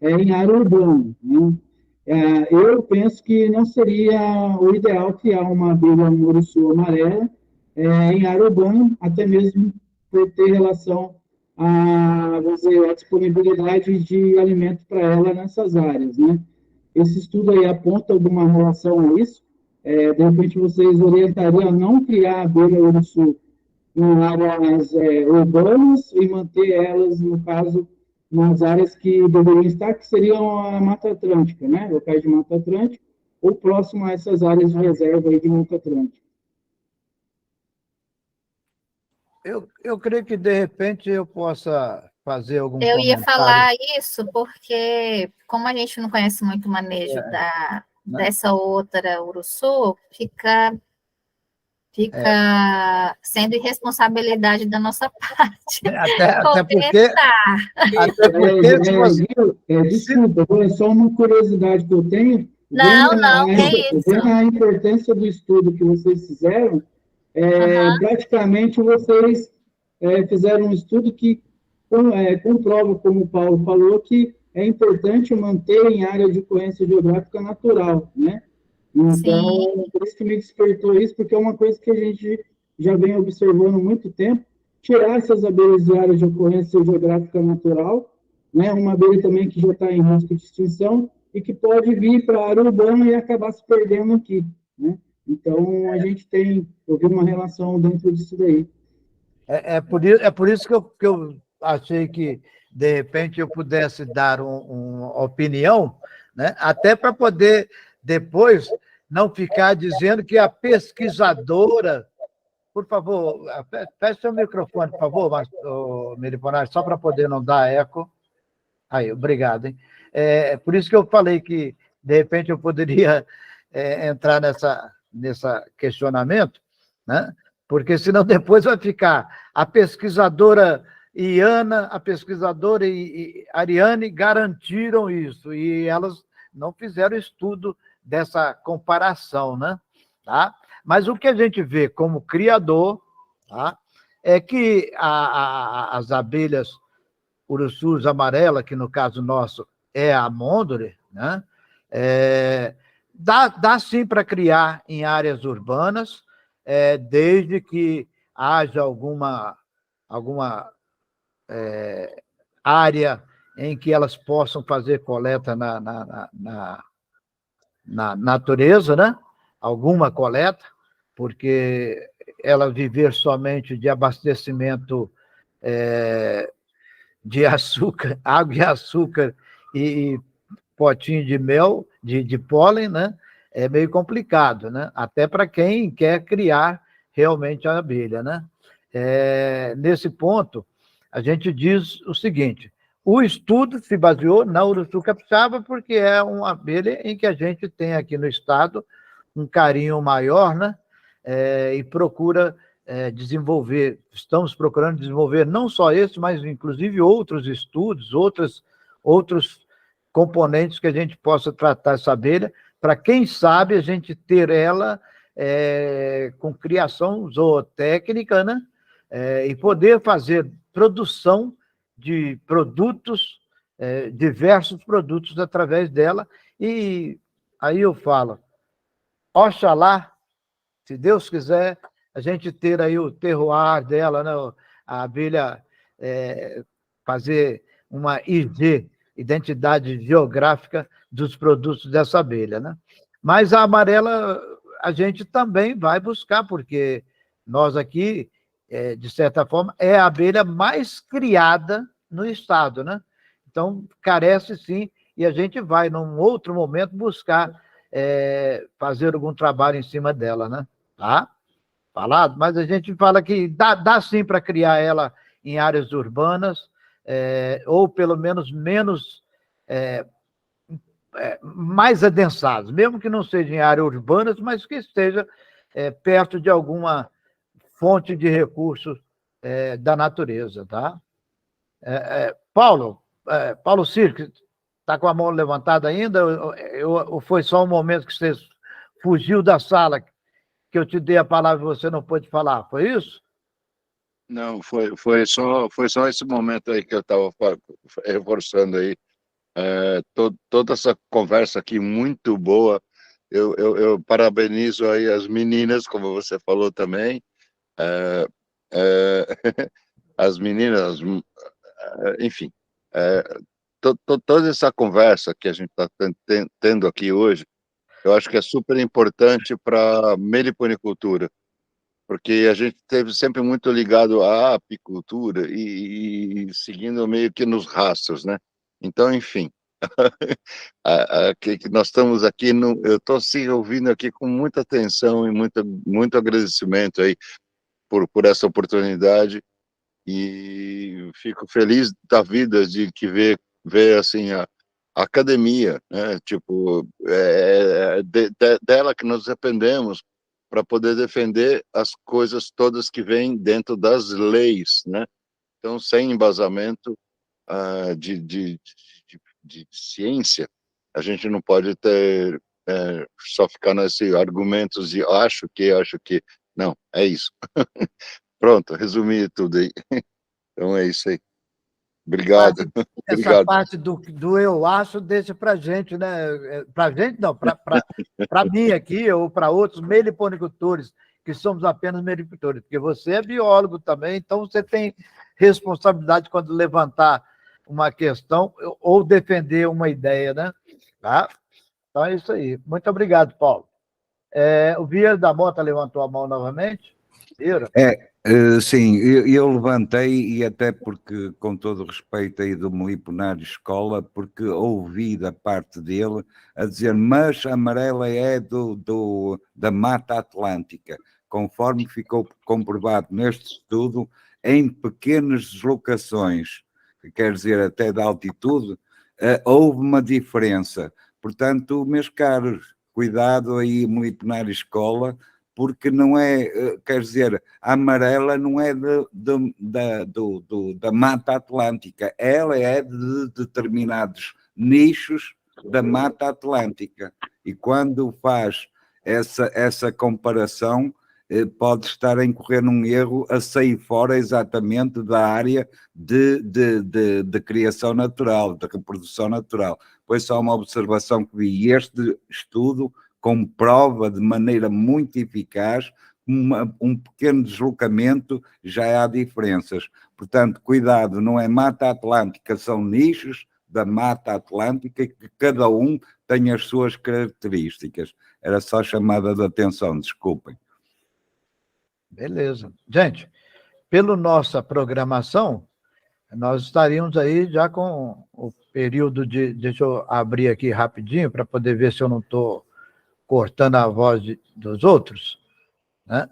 em área urbana, né? Eu penso que não seria o ideal criar uma abelha urso amarela em área urbana, até mesmo por ter relação vamos dizer, a disponibilidade de alimento para ela nessas áreas, né? Esse estudo aí aponta alguma relação a isso? De repente, vocês orientariam a não criar abelha urso em áreas urbanas e manter elas, no caso, nas áreas que deveriam estar, que seriam a Mata Atlântica, né? Locais de Mata Atlântica, ou próximo a essas áreas de reserva aí de Mata Atlântica. Eu creio que, de repente, eu possa fazer algum Eu ia comentário. falar isso porque, como a gente não conhece muito o manejo dessa outra uruçu, fica sendo irresponsabilidade da nossa parte. Até porque se você... Desculpa, é só uma curiosidade que eu tenho. Não, que isso. Vendo a importância do estudo que vocês fizeram, praticamente vocês fizeram um estudo que comprova, como o Paulo falou, que é importante manter em área de ocorrência geográfica natural, né? Então, por isso que me despertou isso, porque é uma coisa que a gente já vem observando há muito tempo, tirar essas abelhas de área de ocorrência geográfica natural, né? Uma abelha também que já está em risco de extinção e que pode vir para a área urbana e acabar se perdendo aqui, né? Então, a gente houve uma relação dentro disso daí. É por isso que eu achei que, de repente, eu pudesse dar uma opinião, né? Até para poder, depois, não ficar dizendo que a pesquisadora... Por favor, feche seu microfone, por favor, Meliponari, só para poder não dar eco. Aí, obrigado. Hein? Por isso que eu falei que, de repente, eu poderia entrar nessa questionamento, né? Porque senão depois vai ficar a pesquisadora Iana, a pesquisadora Ariane garantiram isso, e elas não fizeram estudo dessa comparação, né? Tá? Mas o que a gente vê como criador, tá? É que as abelhas urussus amarela, que no caso nosso é a Mondore, né? Dá sim para criar em áreas urbanas, desde que haja alguma área em que elas possam fazer coleta na natureza, né? Alguma coleta, porque ela viver somente de abastecimento de açúcar, água e açúcar e potinho de mel, de pólen, né? É meio complicado, né? Até para quem quer criar realmente a abelha, né? Nesse ponto, a gente diz o seguinte: o estudo se baseou na urussu capixaba porque é uma abelha em que a gente tem aqui no estado um carinho maior, né? E procura desenvolver, estamos procurando desenvolver não só esse, mas inclusive outros estudos, outros componentes que a gente possa tratar essa abelha para quem sabe a gente ter ela com criação zootécnica, né? E poder fazer produção de produtos, diversos produtos através dela. E aí eu falo, oxalá, se Deus quiser, a gente ter aí o terroir dela, né? A abelha fazer uma IG, identidade geográfica dos produtos dessa abelha, né? Mas a amarela a gente também vai buscar, porque nós aqui, de certa forma, é a abelha mais criada no estado, né? Então, carece sim, e a gente vai, num outro momento, buscar fazer algum trabalho em cima dela, né? Tá? Falado, mas a gente fala que dá sim para criar ela em áreas urbanas, ou pelo menos menos, mais adensadas, mesmo que não seja em áreas urbanas, mas que esteja perto de alguma fonte de recursos da natureza, tá? Paulo Cirque, está com a mão levantada ainda, ou foi só um momento que você fugiu da sala, que eu te dei a palavra e você não pôde falar, foi isso? Não, foi só esse momento aí que eu estava reforçando aí. Toda essa conversa aqui muito boa. Eu parabenizo aí as meninas, como você falou também. As meninas, enfim, toda essa conversa que a gente está tendo aqui hoje, eu acho que é super importante para a meliponicultura, porque a gente esteve sempre muito ligado à apicultura e seguindo meio que nos rastros, né? Então, enfim, que nós estamos aqui, eu estou se ouvindo aqui com muita atenção e muito agradecimento aí por essa oportunidade, e fico feliz da vida de que ver assim a academia, né? Tipo, dela que nós dependemos para poder defender as coisas todas que vêm dentro das leis, né? Então, sem embasamento de ciência, a gente não pode ter só ficar nesses argumentos de acho que, não, é isso. Pronto, resumi tudo aí. Então é isso aí. Obrigado. Essa parte do eu acho, deixa para a gente, né? Para a gente, não, para mim aqui, ou para outros meliponicultores, que somos apenas meliponicultores, porque você é biólogo também, então você tem responsabilidade quando levantar uma questão ou defender uma ideia, né? Tá? Então é isso aí. Muito obrigado, Paulo. O Vieira da Mota levantou a mão novamente. Vieira? Sim, eu levantei, e até porque, com todo o respeito aí do Meliponário Escola, porque ouvi da parte dele a dizer, mas a amarela é da Mata Atlântica, conforme ficou comprovado neste estudo, em pequenas deslocações, quer dizer, até da altitude, houve uma diferença. Portanto, meus caros, cuidado aí, Meliponário Escola, porque não é, quer dizer, a amarela não é da Mata Atlântica, ela é de determinados nichos da Mata Atlântica. E quando faz essa comparação, pode estar a incorrer num erro a sair fora exatamente da área de criação natural, de reprodução natural. Pois só uma observação que vi, este estudo comprova de maneira muito eficaz um pequeno deslocamento já há diferenças. Portanto, cuidado, não é Mata Atlântica, são nichos da Mata Atlântica que cada um tem as suas características. Era só chamada de atenção, desculpem. Beleza. Gente, pela nossa programação, nós estaríamos aí já com o período de... Deixa eu abrir aqui rapidinho para poder ver se eu não estou cortando a voz dos outros, né?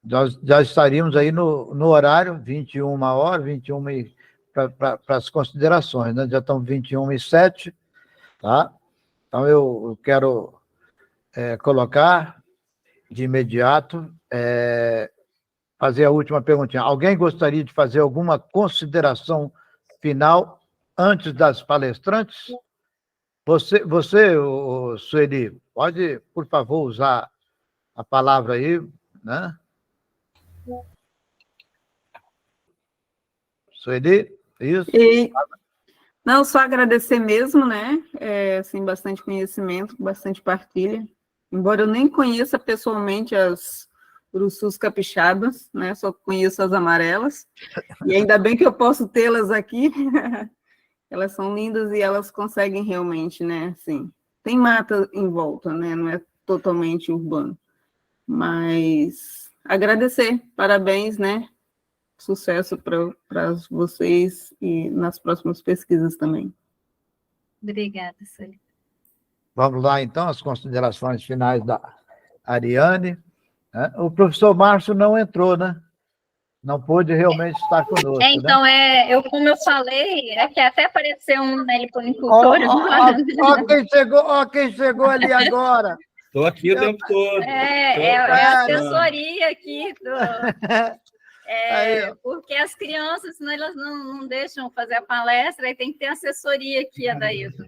Nós já estaríamos aí no horário, 21h, 21 para as considerações, né? Já estão 21h07, tá? Então, eu quero colocar de imediato, fazer a última perguntinha. Alguém gostaria de fazer alguma consideração final antes das palestrantes? Sueli, pode, por favor, usar a palavra aí, né? Sueli, isso? Não, só agradecer mesmo, né? Assim, bastante conhecimento, bastante partilha. Embora eu nem conheça pessoalmente as urussus capixabas, né? Só conheço as amarelas. E ainda bem que eu posso tê-las aqui. Elas são lindas e elas conseguem realmente, né? Assim, tem mata em volta, né? Não é totalmente urbano. Mas agradecer, parabéns, né? Sucesso para vocês e nas próximas pesquisas também. Obrigada, Sueli. Vamos lá, então, as considerações finais da Ariane. O professor Márcio não entrou, né? Não pôde realmente estar conosco, então, né? como eu falei, que até apareceu um meliponicultor. Ó quem chegou ali agora. Estou aqui o tempo todo. A assessoria aqui porque as crianças, senão elas não deixam fazer a palestra, aí tem que ter assessoria aqui, Adailton.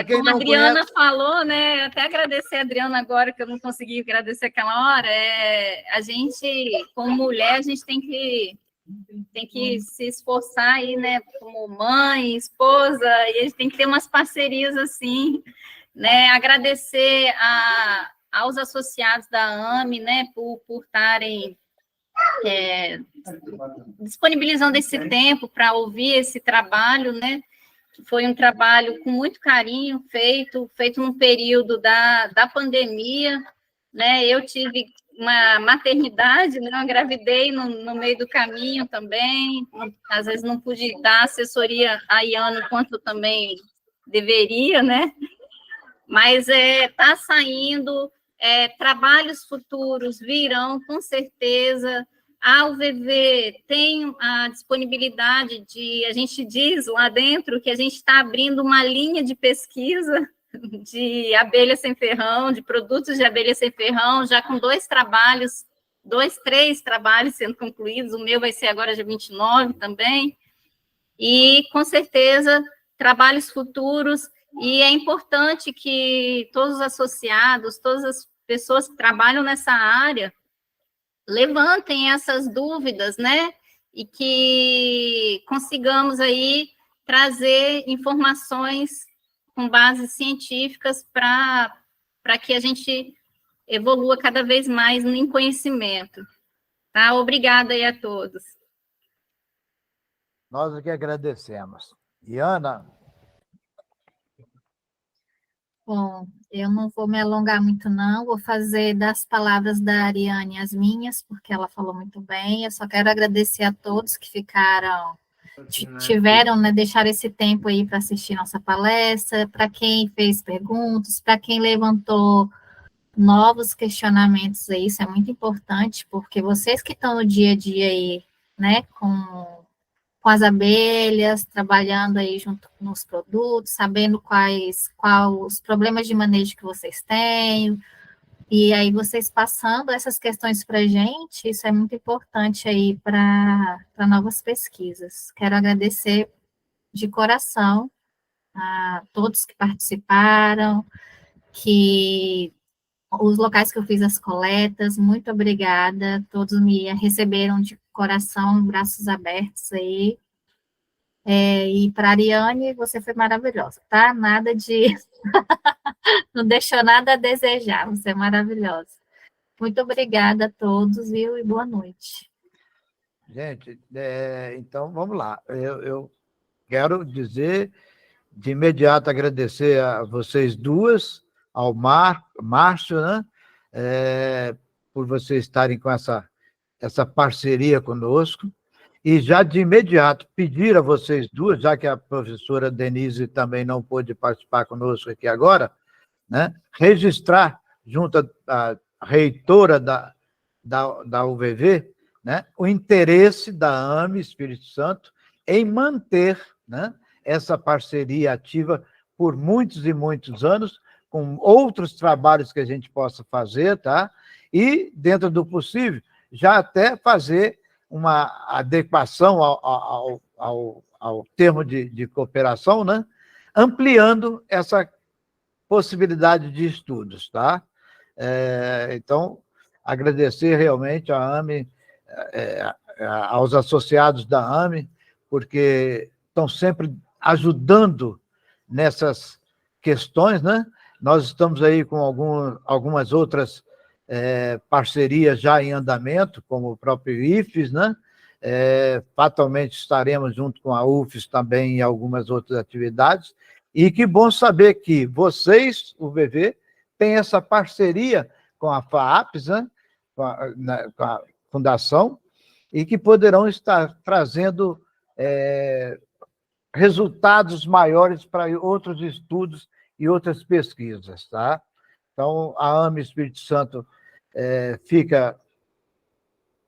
Como a Adriana falou, né? Até agradecer a Adriana agora, que eu não consegui agradecer aquela hora. A gente, como mulher, a gente tem que se esforçar aí, né? Como mãe, esposa, e a gente tem que ter umas parcerias assim, né? Agradecer aos associados da AME, né? Por estarem disponibilizando esse tempo para ouvir esse trabalho, né? Foi um trabalho com muito carinho feito num período da pandemia, né? Eu tive uma maternidade, né? Eu engravidei no meio do caminho também, às vezes não pude dar assessoria a Iana quanto eu também deveria, né? Mas está saindo, trabalhos futuros virão, com certeza. A UVV tem a disponibilidade a gente diz lá dentro que a gente está abrindo uma linha de pesquisa de abelha sem ferrão, de produtos de abelha sem ferrão, já com 3 trabalhos sendo concluídos, o meu vai ser agora dia 29 também, e com certeza trabalhos futuros, e é importante que todos os associados, todas as pessoas que trabalham nessa área, levantem essas dúvidas, né? E que consigamos aí trazer informações com bases científicas para que a gente evolua cada vez mais em conhecimento. Tá? Obrigada aí a todos. Nós que agradecemos. Iana? Bom, eu não vou me alongar muito, não. Vou fazer das palavras da Ariane as minhas, porque ela falou muito bem. Eu só quero agradecer a todos que tiveram, né, deixar esse tempo aí para assistir nossa palestra, para quem fez perguntas, para quem levantou novos questionamentos aí. Isso é muito importante, porque vocês que estão no dia a dia aí, né, com as abelhas, trabalhando aí junto nos produtos, sabendo quais os problemas de manejo que vocês têm, e aí vocês passando essas questões para a gente, isso é muito importante aí para novas pesquisas. Quero agradecer de coração a todos que participaram, os locais que eu fiz as coletas, muito obrigada, todos me receberam de coração, braços abertos aí, e para a Ariane, você foi maravilhosa, tá? Nada de... não deixou nada a desejar, você é maravilhosa. Muito obrigada a todos, viu? E boa noite. Gente, então vamos lá. Eu quero dizer, de imediato, agradecer a vocês duas, ao Márcio, né? Por vocês estarem com essa parceria conosco, e já de imediato pedir a vocês duas, já que a professora Denise também não pôde participar conosco aqui agora, né? Registrar junto à reitora da UVV, né? O interesse da AME Espírito Santo em manter, né, essa parceria ativa por muitos e muitos anos, com outros trabalhos que a gente possa fazer, tá? E, dentro do possível, já até fazer uma adequação ao termo de cooperação, né? ampliando essa possibilidade de estudos, tá? Então, agradecer realmente à AME, aos associados da AME, porque estão sempre ajudando nessas questões, né? Nós estamos aí com algumas outras parcerias já em andamento, como o próprio IFES, né? Fatalmente estaremos junto com a UFES também em algumas outras atividades, e que bom saber que vocês, o VV, têm essa parceria com a FAAPES, né? com a Fundação, e que poderão estar trazendo resultados maiores para outros estudos e outras pesquisas, tá? Então, a AME Espírito Santo fica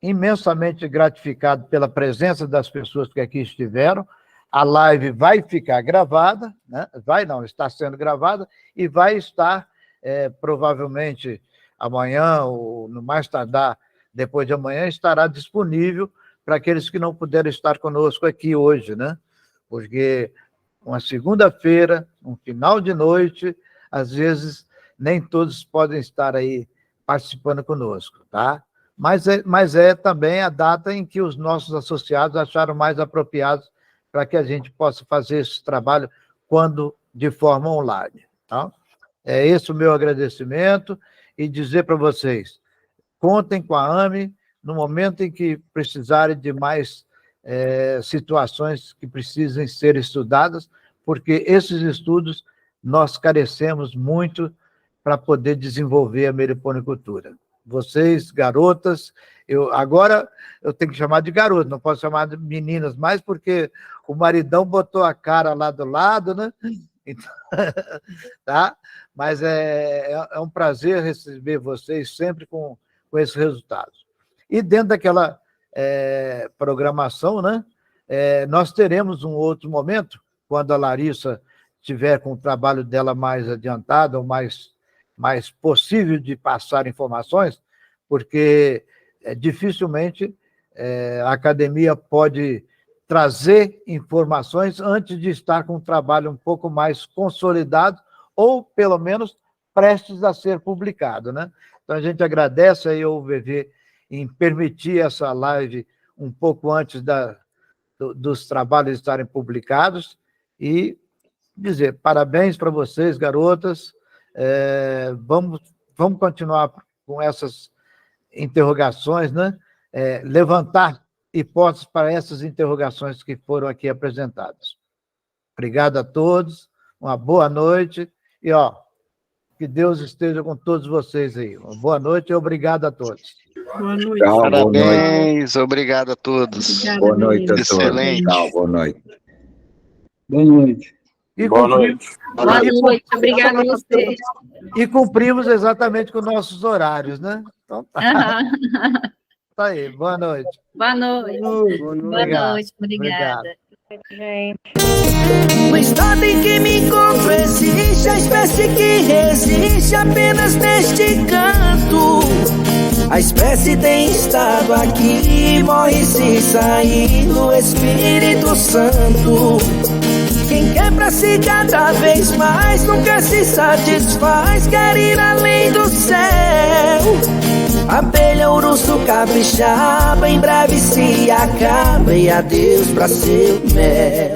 imensamente gratificado pela presença das pessoas que aqui estiveram. A live vai ficar gravada, né? Está sendo gravada e vai estar, provavelmente, amanhã, ou no mais tardar, depois de amanhã, estará disponível para aqueles que não puderam estar conosco aqui hoje, né? Porque uma segunda-feira, um final de noite, às vezes nem todos podem estar aí participando conosco, tá? Mas é também a data em que os nossos associados acharam mais apropriados para que a gente possa fazer esse trabalho quando de forma online, tá? É esse o meu agradecimento e dizer para vocês, contem com a AME no momento em que precisarem de mais situações que precisem ser estudadas, porque esses estudos nós carecemos muito para poder desenvolver a meliponicultura. Vocês, garotas, agora eu tenho que chamar de garoto, não posso chamar de meninas mais, porque o maridão botou a cara lá do lado, né? Então, tá? Mas é um prazer receber vocês sempre com esses resultados. E dentro daquela programação, né? Nós teremos um outro momento, quando a Larissa estiver com o trabalho dela mais adiantado, ou mais possível de passar informações, porque dificilmente a academia pode trazer informações antes de estar com um trabalho um pouco mais consolidado, ou, pelo menos, prestes a ser publicado, né? Então, a gente agradece aí ao VV em permitir essa live um pouco antes dos trabalhos estarem publicados, e dizer parabéns para vocês, garotas. Vamos continuar com essas interrogações, né? Levantar hipóteses para essas interrogações que foram aqui apresentadas. Obrigado a todos, uma boa noite, e que Deus esteja com todos vocês aí. Uma boa noite e obrigado a todos. Boa noite. Tchau, Parabéns, obrigado a todos. Obrigada, boa noite a todos. Excelente. Tchau, boa noite. Boa noite. Boa noite. Boa noite, obrigada a vocês. E cumprimos exatamente com nossos horários, né? Então tá. Tá aí, boa noite. Boa noite. Boa noite, obrigada. Gente. No estado em que me encontro existe a espécie que resiste apenas neste canto. A espécie tem estado aqui, morre se sair no Espírito Santo. Quem quer pra si cada vez mais, nunca se satisfaz, quer ir além do céu. Abelha, urso, capixaba, em breve se acaba, e adeus pra seu mel.